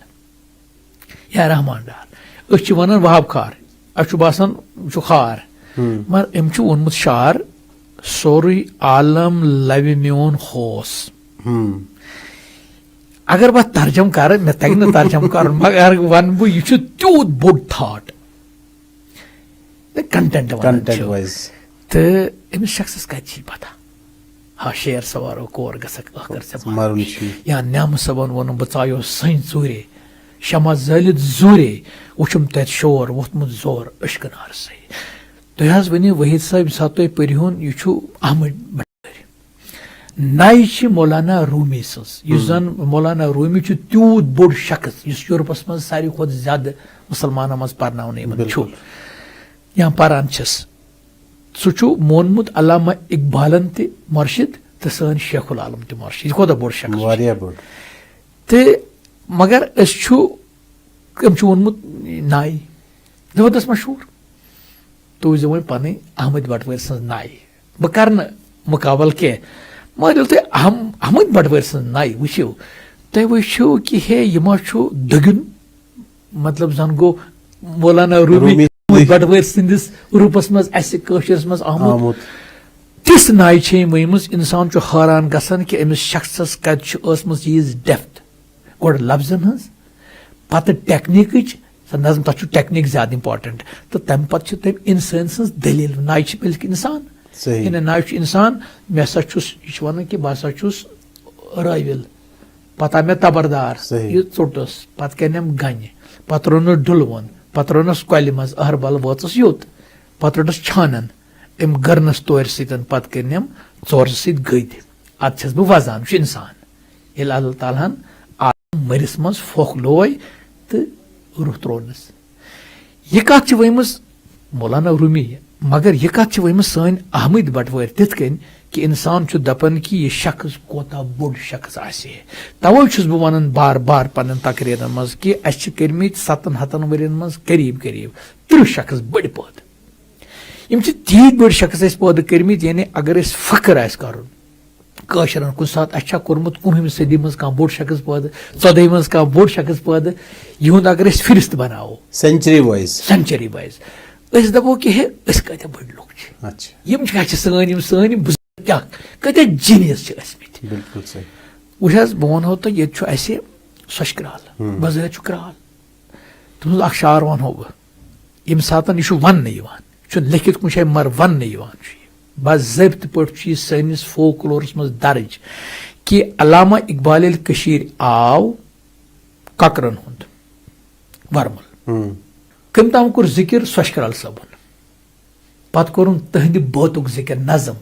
या रहमान डार वन वहाब खार बासान खार मगर अम वोनमुत शार सोरे आलम लवि मोन होस अगर बह तर्जम कर मे तग न तर्जम कर मगर वन बह यह तूत बोड़ थाट कंटेंट वाइज तो अमिस शख्स कत पता हा शेर सवारो कोर गखर से या न्याम सबन वोन बह चायो सन चूरे शमा जलित जूरे वुचम तत शोर वोथमुत जोर अश्कनार से तुम वन वहीद साहब सा तुम पर्यन यह अहमद भट्टारी नई मौलाना रूमी सन मौलाना रूमी तूत बोड़ शख्स यूरोपस मज सारी खुद ज्यादा मुसलमान मज पर्न या पारान सह मोनमुत अल्लामा इकबालन त मुर्शिद तो सन शेखुल आलम त मुर्शिद खुद बोड़ शख्स तो मगर वोनमुत नाई जबरदस्त मशहूर तो वो पन अहमद भटवर सज नाई बह कर मुकाबल कह मगर तुम अहमद भटवर सज नाई वो तुम वो कि हे यह दगुन मतलब जन गो मौलाना रूमी भटवर सदिस रूपस मज मज अहमद तिस नाई वन इंसान हैरान गसान कि अमिस शख्स कत यीज डेफ्थ गोड लफ्जन हज पत टेक्निक नजम तथ टेक्निक ज्यादा इंपॉर्टेंट तो तम पे तम इंसान सज दलील नाई बल्कि इंसान नाई इंसान मे सा वन कि बह राविल पत मे तबरदार यह चोटस पत कनम गन पत रोन डुलवन पत रोनस कल मज अहरबल वोचस योत पत रोटस छानन अम गरनस तोर सतन पत कनम चोर सत गद अत बह वजान इंसान ये अल्लाह तालाहन मरिस मज फोख लोय तो रुह त्रोनस यह कत वमज मौलाना रूमी मगर यह कत वमज सन अहमद भटवर तिथ कन कि इंसान दपन कि यह शख्स कोता बोड़ शख्स आसे तवे बह वन बार बार पन तकरीरन मज कि अस कर्मित 700 वरियन मज करीब करीब 30 शख्स बड़ पद यम तीत बड़ शख्स पद कर्मित यानी अगर फख्र आस करुन कशरन कुछ सात अच्छा कोर्मुत 19वीं सदी मज कह बोड़ शख्स पद 14वीं मज कह बोड़ शख्स पद युंद अगर फिरिस्त बनाओ सेंचुरी वाइज दपो कि हे कत बड़ लुक सन क्या कत जीनियस बिल्कुल सही वह बह वनो तो ये सशकराल बजर कराल तुम शार वनो बह यम सात यह वन लिखित कुछ मर वन बाज़ाब्त पे सैनिस फोकलोरस मज दर्ज कि अल्लामा इकबाल कशीर आव ककरन हुंद वरमल कम ताम कोर जिक्र सशकराल सबन पत कोरुन तहंद बातुक जिक्र नजम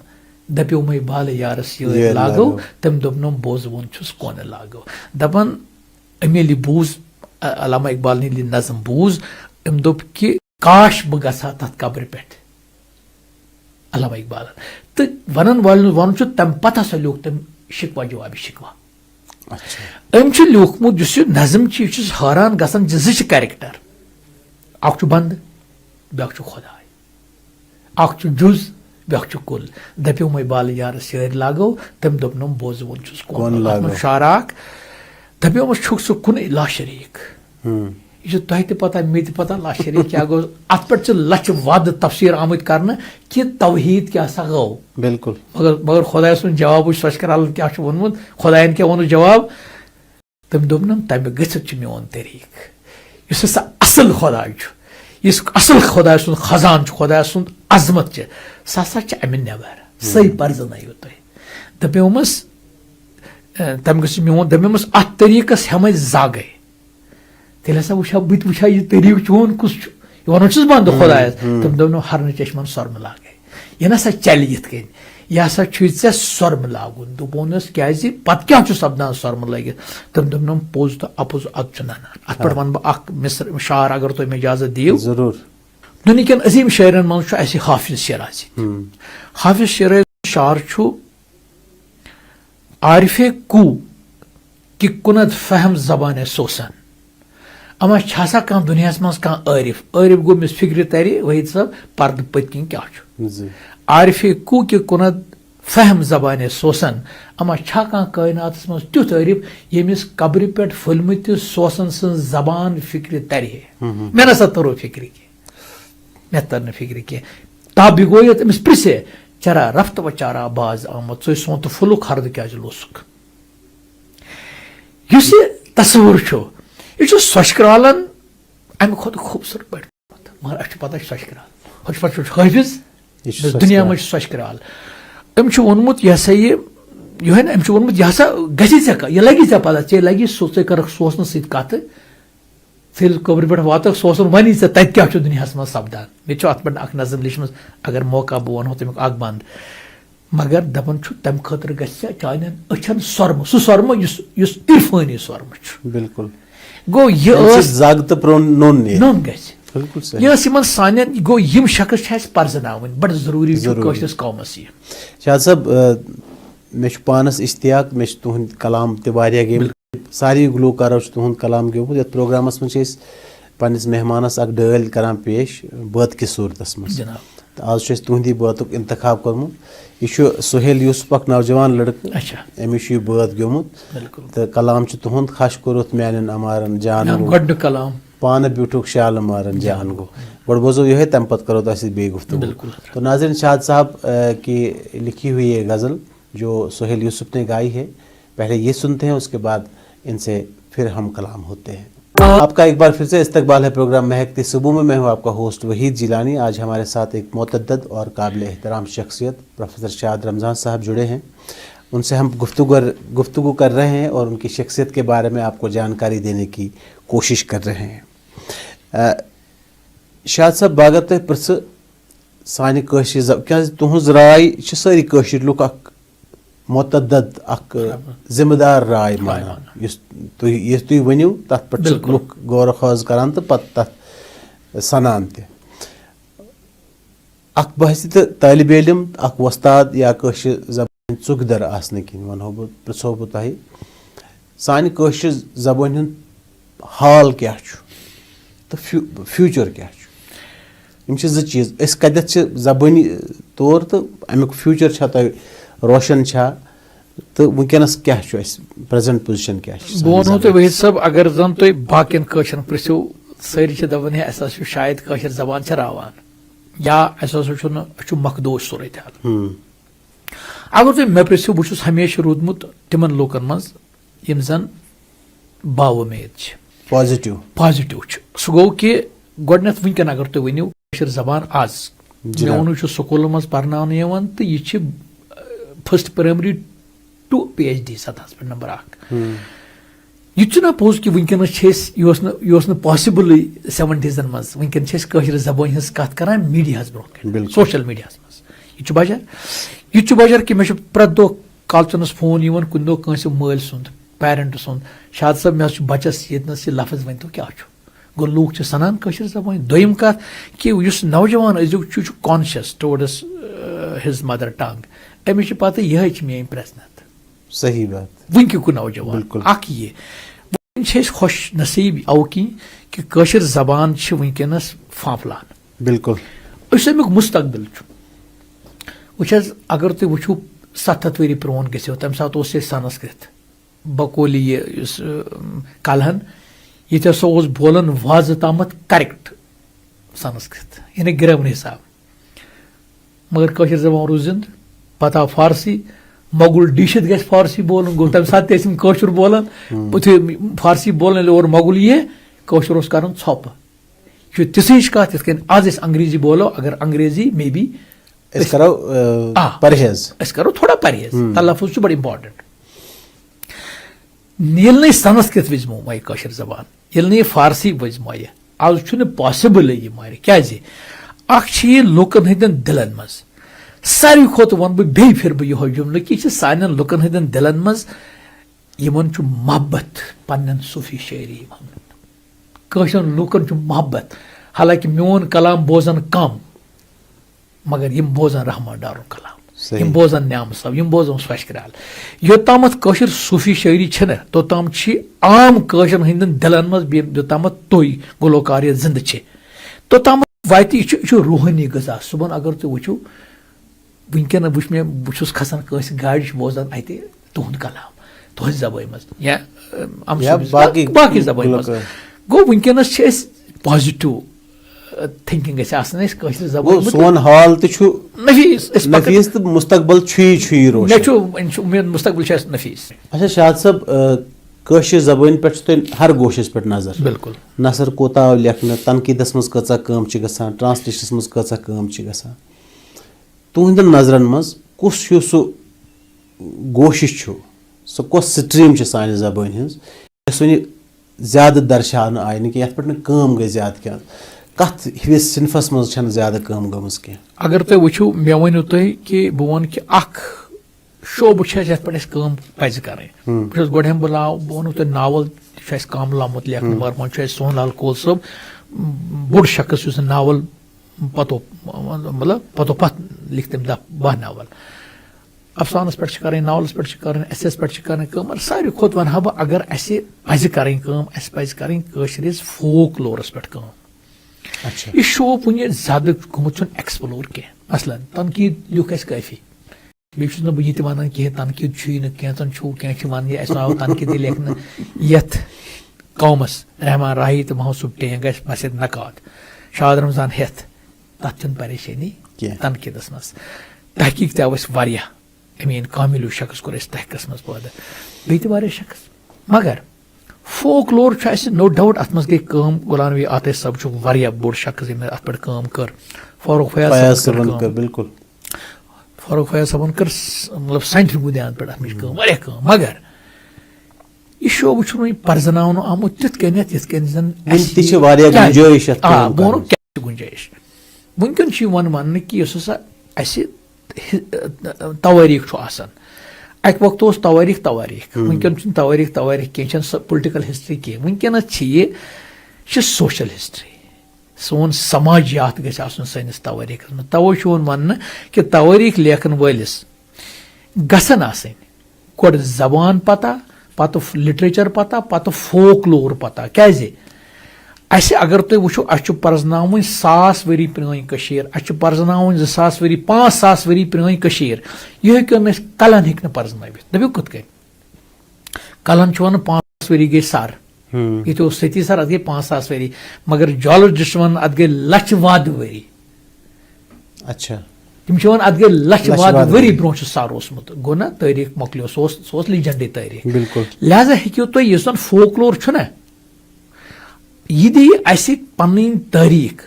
दप्यो मै बाल यारस ये लागो तम दोपनम बोज वोन छुस कोन लागो दपन अमेली बूज अल्लामा इकबाल ने नजम बूज अम दोप कि काश बह गसा तथ कब्र पे अल्लामा इकबाल तो वन वन तम पत हसा लिख तम शिकवा जवाब शिकवा अम लिखमुत नजम हैरान गसान जो कैरेक्टर अख बंद ब्या खुदा अख जुज ब्या कुल दप्यो मै बाल यार शेर लागो तम दोपनम बोज वोन छुस कोन शाराक दप्यो मस छुक सु कुन ला शरीक यह तुह त पता मे त पता ला शरीक क्या गो अत पे लच वद तफसीर आमद कर कि तौहीद क्या सा गो बिल्कुल मगर खुदा सुन जवाब सशकराल क्या वोनमुत खुदायन क्या वोन जवाब तम दोपनम तम गथ मोन तरीक इस असल खुदा इस असल खुदा सुन खजान खुदा सुन अजमत सह हसा अमे नबर सही पर्जन तुह दपोमस तम मोन दपोमस अत तरीकस हम जागे तेल हसा वुचा बत वुचा यह तरीक चोन कुस वन बंद खुदायस तम दोपन हरन चश्मन सर्म लागे यह ना चल यथ कन यह हसा ऐ सर्म लागुन दोपनस क्या पत क्या सपदान सर्म लगित तम दोपन पोज तो अपोज अत नाना अत पे वन बह मिसर शार अगर तुम इजाजत दियो जरूर दुनिया अजीम शायरन मज हाफिज शिराजी हाफिज शिराजी शार आरिफे कू कि कुनत फहम जबान सोसन अमा छासा कह दुनिया मज कह आरिफ आरिफ गो मिस फिक्र तरी वहीद सब पर्द पत्किन क्या आरिफ कू कि कुनत फहम जबान सोसन अमा छा कह कायनात मज तुथ आरिफ यमिस कब्र पे फुलमत सोसन सन जबान फिक्र तरी मे ना तरो फिक्र की मे तर फिक्र की ताब गो अमिस प्रिसे चरा रफ्त व चारा बाज आमद सो सोत फुलुक हर्द क्या लोसुक युस तस्वुर यह सोशक्रालन अमे खुद खूबसूरत पे मगर अ पता सोशक्राल हज पे हाफिज दुनिया मज सोशक्राल अम वोनमुत यह सा यह अम वोनमुत यह सा गि यह लगी ऐ पता ऐ लगी कर सोसन सत कत फिर कब्र पे वात सोसन वनी ऐ तत क्या दुनिया मज सपदान मे अत पे अख नजम लिखम अगर मौका बह वनो तमिक अख बंद मगर दपन तम खतर गान अचन सोरम सह सोरम इरफानी सोरम बिल्कुल गो यह नोन गम सान गो यम शख्स पर्जन बड़ जरूरी कौमस यह शाद साहब मे पानस इश्तियाक मे तुहद कलाम तह गेम सारी गुलकारों तुहद कलाम गोमुत ये प्रोग्रामस मज पन्निस मेहमानस अख डल करान पेश बात किस सूरतस मज आज तुहदी बातुक इंतखाब कर्मुत यह सुहेल यूसुफ अख नौजवान लड़क अमिश यह बात गोमुत तो कलाम तुहद खश कोरुत म्यान अमारन जान कलाम पान ब्यूठुक शाल मारन जान गो गोड़ बोजो यह तम पत करो बे गुफ्तगू तो नाज़रीन शाद साहब की लिखी हुई ये गज़ल जो सुहेल यूसुफ ने गाई है पहले ये सुनते हैं उसके बाद इनसे फिर हम कलाम होते हैं। आपका एक बार फिर से इस्तकबाल है प्रोग्राम महकती सुबह में। मैं हूँ आपका होस्ट वहीद जिलानी। आज हमारे साथ एक मुतअद्दिद और काबिल एहतराम शख्सियत प्रोफेसर शाद रमज़ान साहब जुड़े हैं। उनसे हम गुफ्तगू कर रहे हैं और उनकी शख्सियत के बारे में आपको जानकारी देने की कोशिश कर रहे हैं। शाद साहब बागत प्रस सानि क्या तुहज राय सारी कशिर लुक अख मुतअद्दिद अख जिम्मेदार राय माना तुम वनिव तथ पे लुक गौर खाज करान तो पत तथ सनान त अख बहस तालिब इल्म अख वस्ताद या कशिर जबान चुकदर आसने किन वनो बह पृछो बह तह सानि कशिर जबान हुंद हाल क्या तो फ्यूचर क्या ज चीज कदत जबानी तौर तो अमुक फ्यूचर तह रोशन तो वनकस क्या प्रेजेंट पोजिशन क्या बह वो तुम वहीद साहब अगर जन तुम बाकिन कशर पृछो सारी दपान है शायद कशर जबान रावान या मखदोश सूरत हाल अगर तुम मे पृछो बहुत हमेशा रूदमुत तिमन लोकन मज यम जन बाउमेद पॉजिटिव सह गो कि गोडनेथ वनकन अगर तुम वनिव कशर जबान आज मे वो स्कूल मज पर्न तो यह फर्स्ट प्राइमरी टू PhD सतह पे नंबर 1 यह पोज कि वनकस यह पॉसिबल 70s मज वनकन कशर जबान हज कत कर मीडिया ब्रो सोशल मीडिया मज यह बजर कि मे प्रत दो कलचनस फोन कुन दो कंस मल सुंद पेरेंट सुंद शाद साहब मे बचस ये लफ्ज वन तो क्या गो लूक सनान कशर जबान दोम कत कि नौजवान अजुक conscious towards his mother tongue अमिश पता यह मेन प्रश्नत सही बात वनक नौजवान अख ये वन खुश नसीब अवकी कि कशर जबान वनकस फाफलान बिल्कुल अमुक मुस्तकबिल वह अगर तुम वो 7 वरी प्रोन गो तम सात संस्कृत बकोली कलहन ये हसा बोलान वाज तामत करेक्ट संस्कृत यानी ग्रामर हिसाब मगर कशर जबान रूज जिंद पता फारसी मगुल डिशित गि फारसी बोलन गो तम सात कशर बोलान पुथे फारसी बोलन और मगुल ये कशर कर छप यह तिस कत ये आज अंग्रेजी बोलो अगर अंग्रेजी मे बी करो थोड़ा परहेज तलफुज बड़ इंपॉर्टेंट ये संस्कृत वज मोय कशर जबान ये फारसी वज मोय आज पॉसिबल यह मारे क्या अ लुकन हंदन दिलन मज सारी खोत वन बे फिर बह यह जुमल कि सान लुकन हंदन दिलन मज मोहब्बत पन्न सूफी शायरी कशर लुकन मोहब्बत हालांकि मोन कलाम बोजन कम मगर यम बोजन रहमान डारुन कलाम सही। यम बोजन न्याम सब यम बोजन स्वश कराल योतामत कशर सूफी शायरी छे तोताम छी आम कशर हिंदन दिलन मज योतामत तोय गुलकारियत जिंद छे तोतामत वाति छु रूहानी गजा सुबन अगर तु वुचु वुनकन वुच मे बुछुस खसन कस गाड़ी बोजन अते तुहद कलाम तुहद जबान मज या बाकी जबान मज गो वुनकनस छे पॉजिटिव थिंकिंग गई वो सोन हाल तो नफीस नफीस तो मुस्तकबल छुई रोशन उम्मीद मुस्तकबिल नफीस। अच्छा शाद साहब कशर जबान पे हर गोशस पे नजर बिल्कुल नसर कोता लेखन तनकीदस मज कचा काम गसान ट्रांसलेशनस मज कचा काम गसान तुहंदन नजरन मज कुस सह गोशिश सह कस स्ट्रीम सान जबान हज वन ज्यादा दर्शान आय कि ये पे काम गई ज्यादा क्या कत हिविस सिनफस मज ज्यादा काम गमज कह अगर तुम वो मे वनु तुम कि बह वन कि शोब ये पे पज कर गोड हम बह वनो तुम नावल कामल आमुत लेखन मगर वो सोहनलाल कोल साहब बोड़ शख्स उस नावल पतो मतलब पतो पत लिख तम 10 नावल अफसानस पे कर नावलस पे कर एसेस पे कर सारे खुद वन बह अगर अस पज कर फोक लोरस पे काम अच्छा यह शो वह ज्यादा गोमुत एक्सप्लोर कह मसलन तनकीद लिख काफी बेस बह यह वन कह तनकीद कैंचन क्या वन यह तनकीद लेखन यथ कौमस रहमान राही तो महसूब टेंग बस नकात शाद रमजान हेथ तथ परेशानी तनकीदस मज तहकीक तव अमीन कामिल शख्स कोर तहकीकस मज पैदा बे शख्स मगर फोक लोर नो डाउट अत मज गई काम गुलाम नबी आतिश साहब बोड़ शख्स अत पे काम कर फारूक फयाज साहब बिल्कुल फारूक फयाज साहब कर मतलब साइंटिफिक बुनियाद पे अत मगर यह शो वो पर्जन आमुत तिथ गुंजाइश वनकन वन वन कि अस तवारीख अक वक्त तवारीख वनकन तवारीख कह पोलिटिकल हिस्ट्री कह वनकस यह सोशल हिस्ट्री सोन समाजियात गस तवारीख में तवे वन कि तवारीख लेखन वलिस गसन आसन गोड जबान पता पत लिटरेचर पता पत फोक लोर पता क्या अगर तुम वो पर्जन 1000 वरी प्रान पर्जन 2000 वरी 5000 वरी प्रान यह कलन हे पर्जन दपो कत कन कलन वन 5 वरी गई सर ये सती सर अत गई 5000 वरी मगर जॉलजिस्ट वन अत गई लक्ष वाद वरी अच्छा तम वन अत गई लक्ष वाद वरी ब्रो सर ओसमुत गो ना तारीख मोकलो सो लीजेंडरी तारीख बिल्कुल लिहाजा हेक्यो तुम यह फोकलोर ना यह दी पन तारीख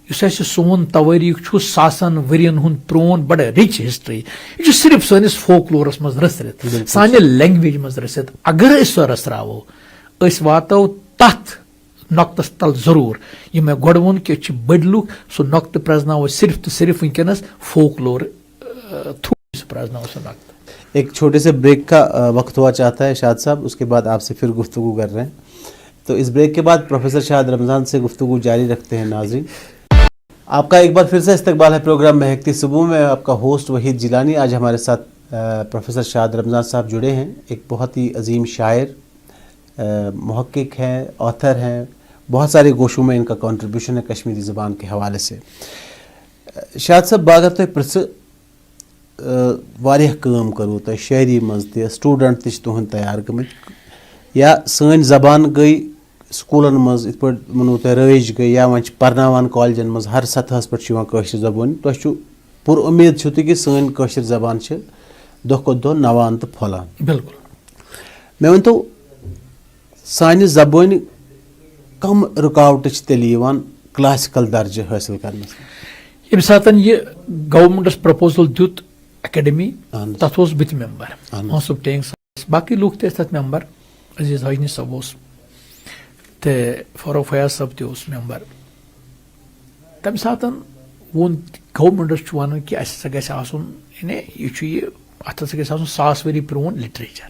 सोन तवारीख सासन वरियन हुंद प्रोन बड़ रिच हिस्ट्री यह सिर्फ सैनिस फोकलोरस मज रसरित साने लैंग्वेज मज रसरित अगर सह रसरावो वातो तथ नक्तस तल जरूर यह मे गोड वोन कि बड़ लुक सह नक्त प्रजनावो सिर्फ तो सिर्फ वनकस फोकलोर थ्रू प्रजनावो सह नक्त। एक छोटे से ब्रेक का वक्त हुआ चाहता है शाद साहब, उसके बाद आपसे फिर गुफ्तगू कर रहे हैं। तो इस ब्रेक के बाद प्रोफेसर शाद रमज़ान से गुफ्तगू जारी रखते हैं। नाज़रीन, आपका एक बार फिर से इस्तकबाल है प्रोग्राम महकती सुबह में। आपका होस्ट वहीद जिलानी। आज हमारे साथ प्रोफेसर शाद रमज़ान साहब जुड़े हैं। एक बहुत ही अजीम शायर, मुहक्किक हैं, ऑथर हैं। बहुत सारे गोशों में इनका कंट्रीब्यूशन है कश्मीरी ज़बान के हवाले से। शाद साहब बागर तो प्रस वारिया काम करो तो शायरी मज ते स्टूडेंट ते तुहंद तैयार गमत या सन जबान गई स्कूलन मज इत मनो तुम रज गई या वन पर्नावान कॉलेजन मज हर सतहस पे कशर जबान तुम पुर उम्मीद छो कि सन कशर जबान दो खो दो नवान तो फलान। बिल्कुल मे वन तो सानि जबान कम रुकावट तेल क्लासिकल दर्जे हासिल करने ये सात यह गवर्नमेंटस प्रपोजल दुत एकेडमी तथ बत मेंबर मनसूब टेंग बाकी लूक तथ मेंबर अजीज हाजनी सब तो फारूक फयाज सब तस मेंबर। तम सात वोन गवर्नमेंटस वन कि यह अत 1000 वरी प्रोन लिटरेचर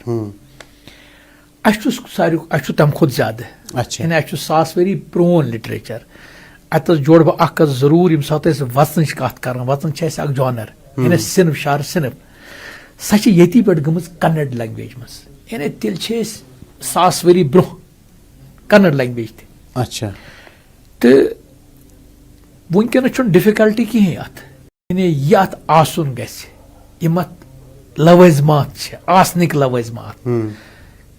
सारे तम खुद ज्यादा यानी 1000 वरी प्रोन लिटरेचर अत जोड़ बह जरूर ये सात वचन कत कर वचन जॉनर यानी सिनफ शार सिनफ सह छ यति पे गमज कन्नड़ लैंग्वेज मज यानी तिल छ सास वरी ब्रो कन्नड़ लैंग्वेज थी अच्छा तो वनकन डिफिकल्टी कहें अत यानी यह अत आसन गस यम लवजमात आसनिक लवजमात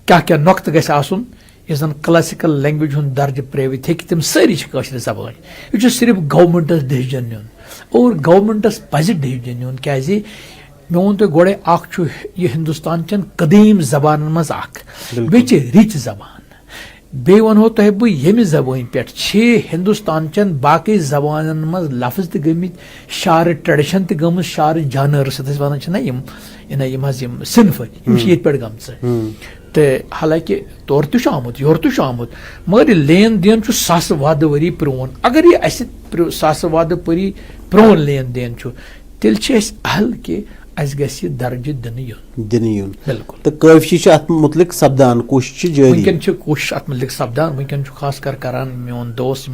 क्या क्या नुक्त गस आसन यह जन क्लासिकल लैंग्वेज हुन दर्ज प्रेवित हे तम सारी कशर जबान यह सिर्फ गवर्नमेंटस डिसीजन नुन और गवर्नमेंटस पज डिसीजन नुन क्या मे वो तुम गोड़े यह हिंदुस्तान चन कदीम जबान मज बे रिच जबान बे वनो तुह बह ये जबान पे हिंदुस्तान चन बाकी जबान मज लफ्ज त गमित शार ट्रेडिशन त गम शार जानर वन ना सिनफ ये पे गम तो हालांकि तौर तुम आमुत योर तुम आमुत मगर यह लेन देन सास वाद वरी प्रोन अगर यह सास वाद वरी प्रोन लेन देन तेल अहल कि अस गस दर्ज दिन युन बिल्कुल तो काफी अत मुतलिक सपदान कोशिश जारी वनकन कोशिश अत मुतलिक सपदान वनकन खास कर करान मोन दोस्त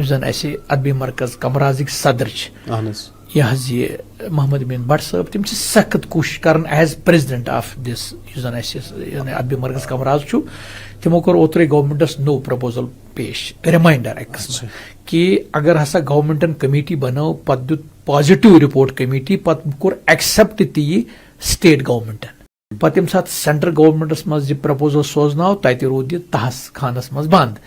जन अदबी मरकज कमराजिक सदर यह मोहम्मद अमीन भट्ट साहब तम सख्त कोशिश कर एज प्रेजिडेंट ऑफ दिस अदबी मरकज कमराज तमो कर ओत्रे गवर्नमेंटस नो प्रपोजल पेश रिमाइंडर एक्स कि अगर हसा गवर्नमेंटन कमेटी बनाओ पत दुत पॉजिटिव रिपोर्ट कमेटी पत कोर एक्सेप्ट ती स्टेट गवर्नमेंटन पत यम सात सेंट्रल गवर्नमेंटस मज यह प्रपोजल सोजनाव तत रोद यह तहस खानस मज बंद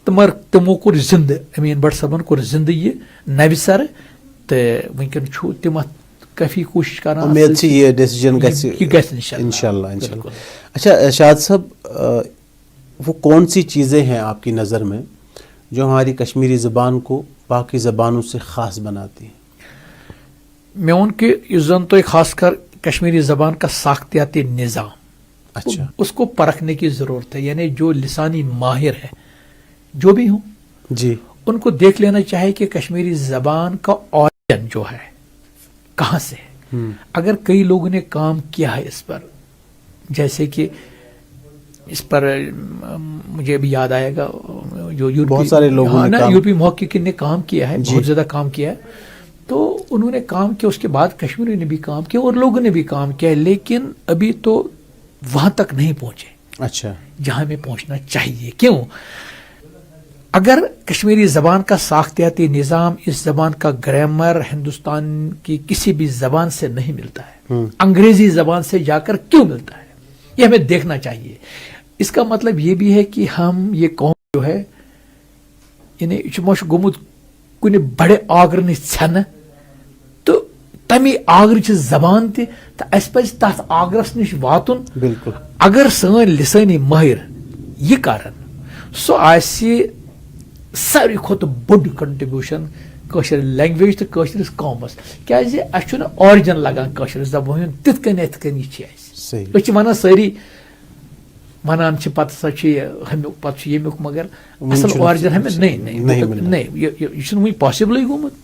तो मगर तमो कोर जिंद अमीन भट्ट साहबन कोर जिंद यह नव सर तो वनकन तम काफी कोशिश कर उम्मीद से ये डिसीजन इंशाल्लाह इंशाल्लाह। अच्छा शाद साहब वो कौन सी चीज़ें हैं आपकी नज़र में जो हमारी कश्मीरी ज़बान को बाकी ज़बानों से ख़ास बनाती हैं? मैं कि जन तो खास कर कश्मीरी ज़बान का साख्तियाती निज़ाम अच्छा उसको परखने की ज़रूरत है यानी जो लिसानी माहिर है जो भी हों जी उनको देख लेना चाहिए कि कश्मीरी ज़बान का ऑरिजिन जो है कहाँ से है। अगर कई लोगों ने काम किया है इस पर जैसे कि इस पर मुझे भी याद आएगा जो बहुत सारे लोगों ने यूपी मुहक्किकीन ने काम किया है बहुत ज़्यादा काम किया है तो उन्होंने काम किया उसके बाद कश्मीरी ने भी काम किया और लोगों ने भी काम किया लेकिन अभी तो वहां तक नहीं पहुंचे अच्छा जहां में पहुंचना चाहिए। क्यों? अगर कश्मीरी ज़बान का साख्तियाती निज़ाम इस ज़बान का ग्रामर हिंदुस्तान की किसी भी ज़बान से नहीं मिलता है अंग्रेजी ज़बान से जाकर क्यों मिलता है ये हमें देखना चाहिए। इसका मतलब ये भी है कि हम ये कौम जो है इन्हें मोश गोमुत कुछ बड़े आगर न तो तमी आगर जबान तस तथ आगरस नश वातुन बिल्कुल अगर सन लिसानी माहिर यह कर सो सारी खुद बोड कंट्रीब्यूशन कशर लैंग्वेज तो कशरिस कौमस क्या ऑरिजिन लगान कशर जबान तिथ कन वन सारी वनान पत यमुक मगर असल ऑरिजिन हमें नहीं यह पॉसिबल गोमुत।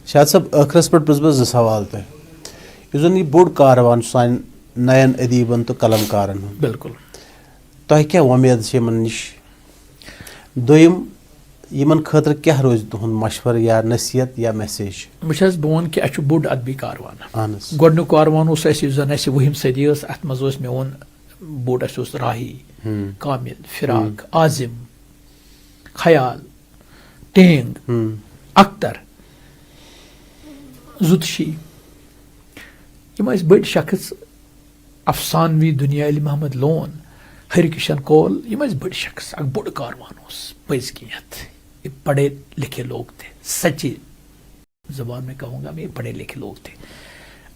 शायद सब आखिरस पे पृस बह सवाल तुम यह बोड़ कारवान सान नयन अदीबन तो कलमकारन बिल्कुल तुह क्या उम्मीद नश दोम यमन खतर क्या रोज तुहद मशवर या नसीहत या मैसेज? बस बह वन कि बोड़ अदबी कारवान गोडनुक कारवान वहीम सदी अत मज मे वोन बोड़ राही कामिल फिराक आजिम खयाल टेंग अख्तर जुतशी यम बड़ शख्स अफसानवी दुनिया मोहम्मद लोन हरिकिशन कौल यम बड़ शख्स बोड़ कारवान पज कित पढ़े लिखे लोग थे सच्ची जबान में कहूँगा मैं पढ़े लिखे लोग थे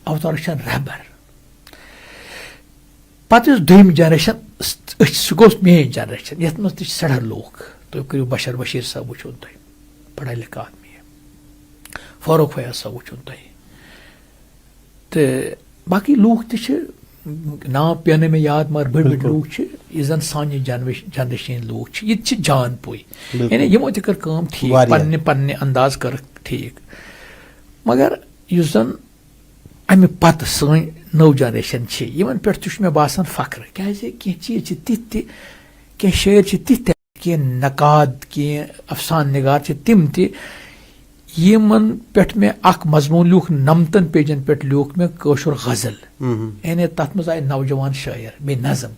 अवतार रहबर पत दुम जनरेशन सह गो मेन जनरेशन ये मज सड़र लोग तुम करो बशर बशीर साहब वो तुम पढ़ा लिखा आदमी है फारूक फयाज साहब वो तुम तो बाकी लोग नाव पेने में याद मगर बड़ बड़ लोग जन सान जनरेशन लोग ये जान पोई यानी यमो कर काम ठीक पन्ने पन्ने अंदाज कर ठीक मगर युस जन अमे पत सन नव जनरेशन यमन पे मे बासान फख्र क्या चीज तिथ कह शायर तिथ कह नकाद कह अफसान निगार तिम यमन पेट में अख मजमून लिख 9 पेजन पे लिख में कशुर गजल यानी तथ मज आए नौजवान शायर बे नज़म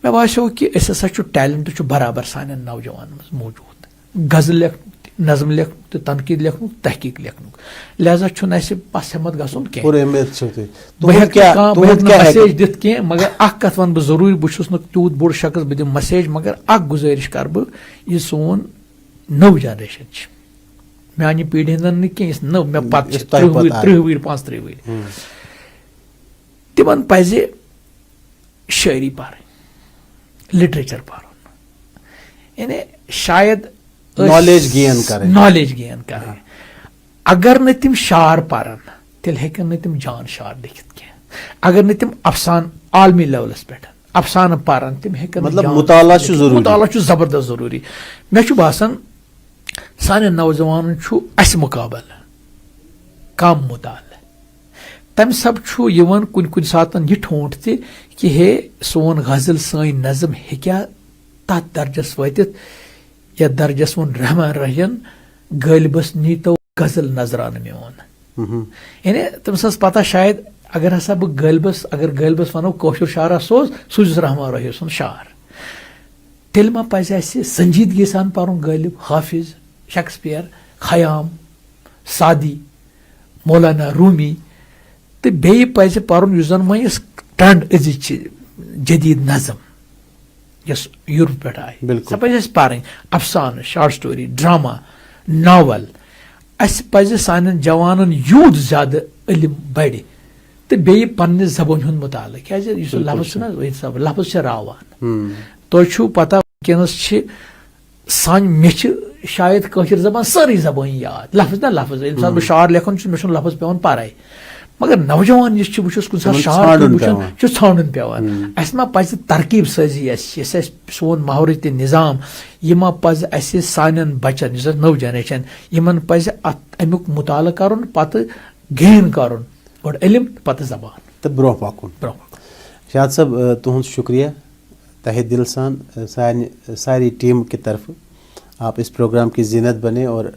मे बासो कि हसा टैलेंट बराबर सान नौजवान मज मौजूद गजल लेख नज़म लेख तो तनकीद लेखन तहकीक लेखन लिहाजा पस हिम्मत गसन मैसेज दित कह मगर कत वन बह जरूरी बहुस तूत बोड़ शख्स बह दिम मैसेज मगर गुजारिश कर बह यह सोन नव जनरेशन मानी पीढ़ी हंद कह नव मे पे 30 वुर 35 वुर तिमन पज शायरी पार लिटरेचर पार यानी शायद नॉलेज गेन कर अगर न तिम शार पारन तेल हेकन न तिम जान शार लिखित कह अगर न तिम अफसान आलमी लेवलस पे अफसान पारन तिम हेकन मतलब मुताला जबरदस्त जरूरी मे बासान सान नौजवान अस मुकाबल कम मुताल तम सब कुन कुन सात यह ठोंठ कि हे सोन गजल सन नज़म हेक्या तथ दर्जस वतित या दर्जस वो रहमान रहियन गलबस नीतो गजल नजरान मोन यानी तमस पता शायद अगर हसा बह गलबस वनो कौशर शारा सोज सुजस रहमान रही सुन शार तेल मा पज संजीदगी सान पारुन गलिब हाफिज शेक्सपियर खयाम सादी मौलाना रूमी तो बे पज पारुन युस जन वह ट्रेंड अजिच जदीद नज़म यस यूरोप पे आए सह पज पार Afsan short story drama novel पज सान जवान यूत ज्यादा इलम बढ़ तो बे पन्ने जबान हुंद मुताल क्या लफ्ज लफ्ज रावान तुम पता वनस सान मे शायद कशर जबान सारी जबान याद लफ्ज ना लफ्ज बह शार लेखन मे लफ्ज पे पारे मगर नौजवान यह कुछ शार छान पेवान अस मा पज तरकीब साजी सोन माहौरती निज़ाम यह मा पज अस सान बचन नव जनरेशन यमन पज अमुक मुताल कर पत गेन कर और इलम पत जबान तो ब्रोह पकुन शाद साहब तुहद शुक्रिया तहे दिल सान सारी टीम की तरफ आप इस प्रोग्राम की जीनत बने और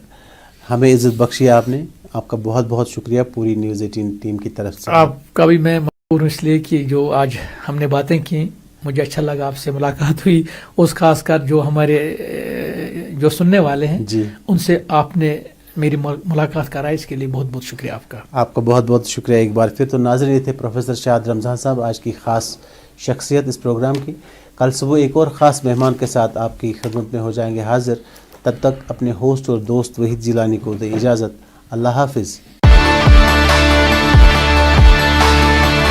हमें इज्जत बख्शी आपने आपका बहुत बहुत शुक्रिया पूरी न्यूज़ 18 टीम की तरफ से। आपका भी मैं मजबूर इसलिए कि जो आज हमने बातें की मुझे अच्छा लगा आपसे मुलाकात हुई उस खासकर जो हमारे जो सुनने वाले हैं जी उनसे आपने मेरी मुलाकात कराई इसके लिए बहुत बहुत शुक्रिया आपका बहुत बहुत शुक्रिया एक बार फिर। तो नाज़रीन ये थे प्रोफेसर शाद रमज़ान साहब आज की ख़ास शख्सियत इस प्रोग्राम की। कल सुबह एक और ख़ास मेहमान के साथ आपकी खिदमत में हो जाएंगे हाजिर। तब तक अपने होस्ट और दोस्त वहीद जिलानी को दे इजाज़त। अल्लाह हाफिज़।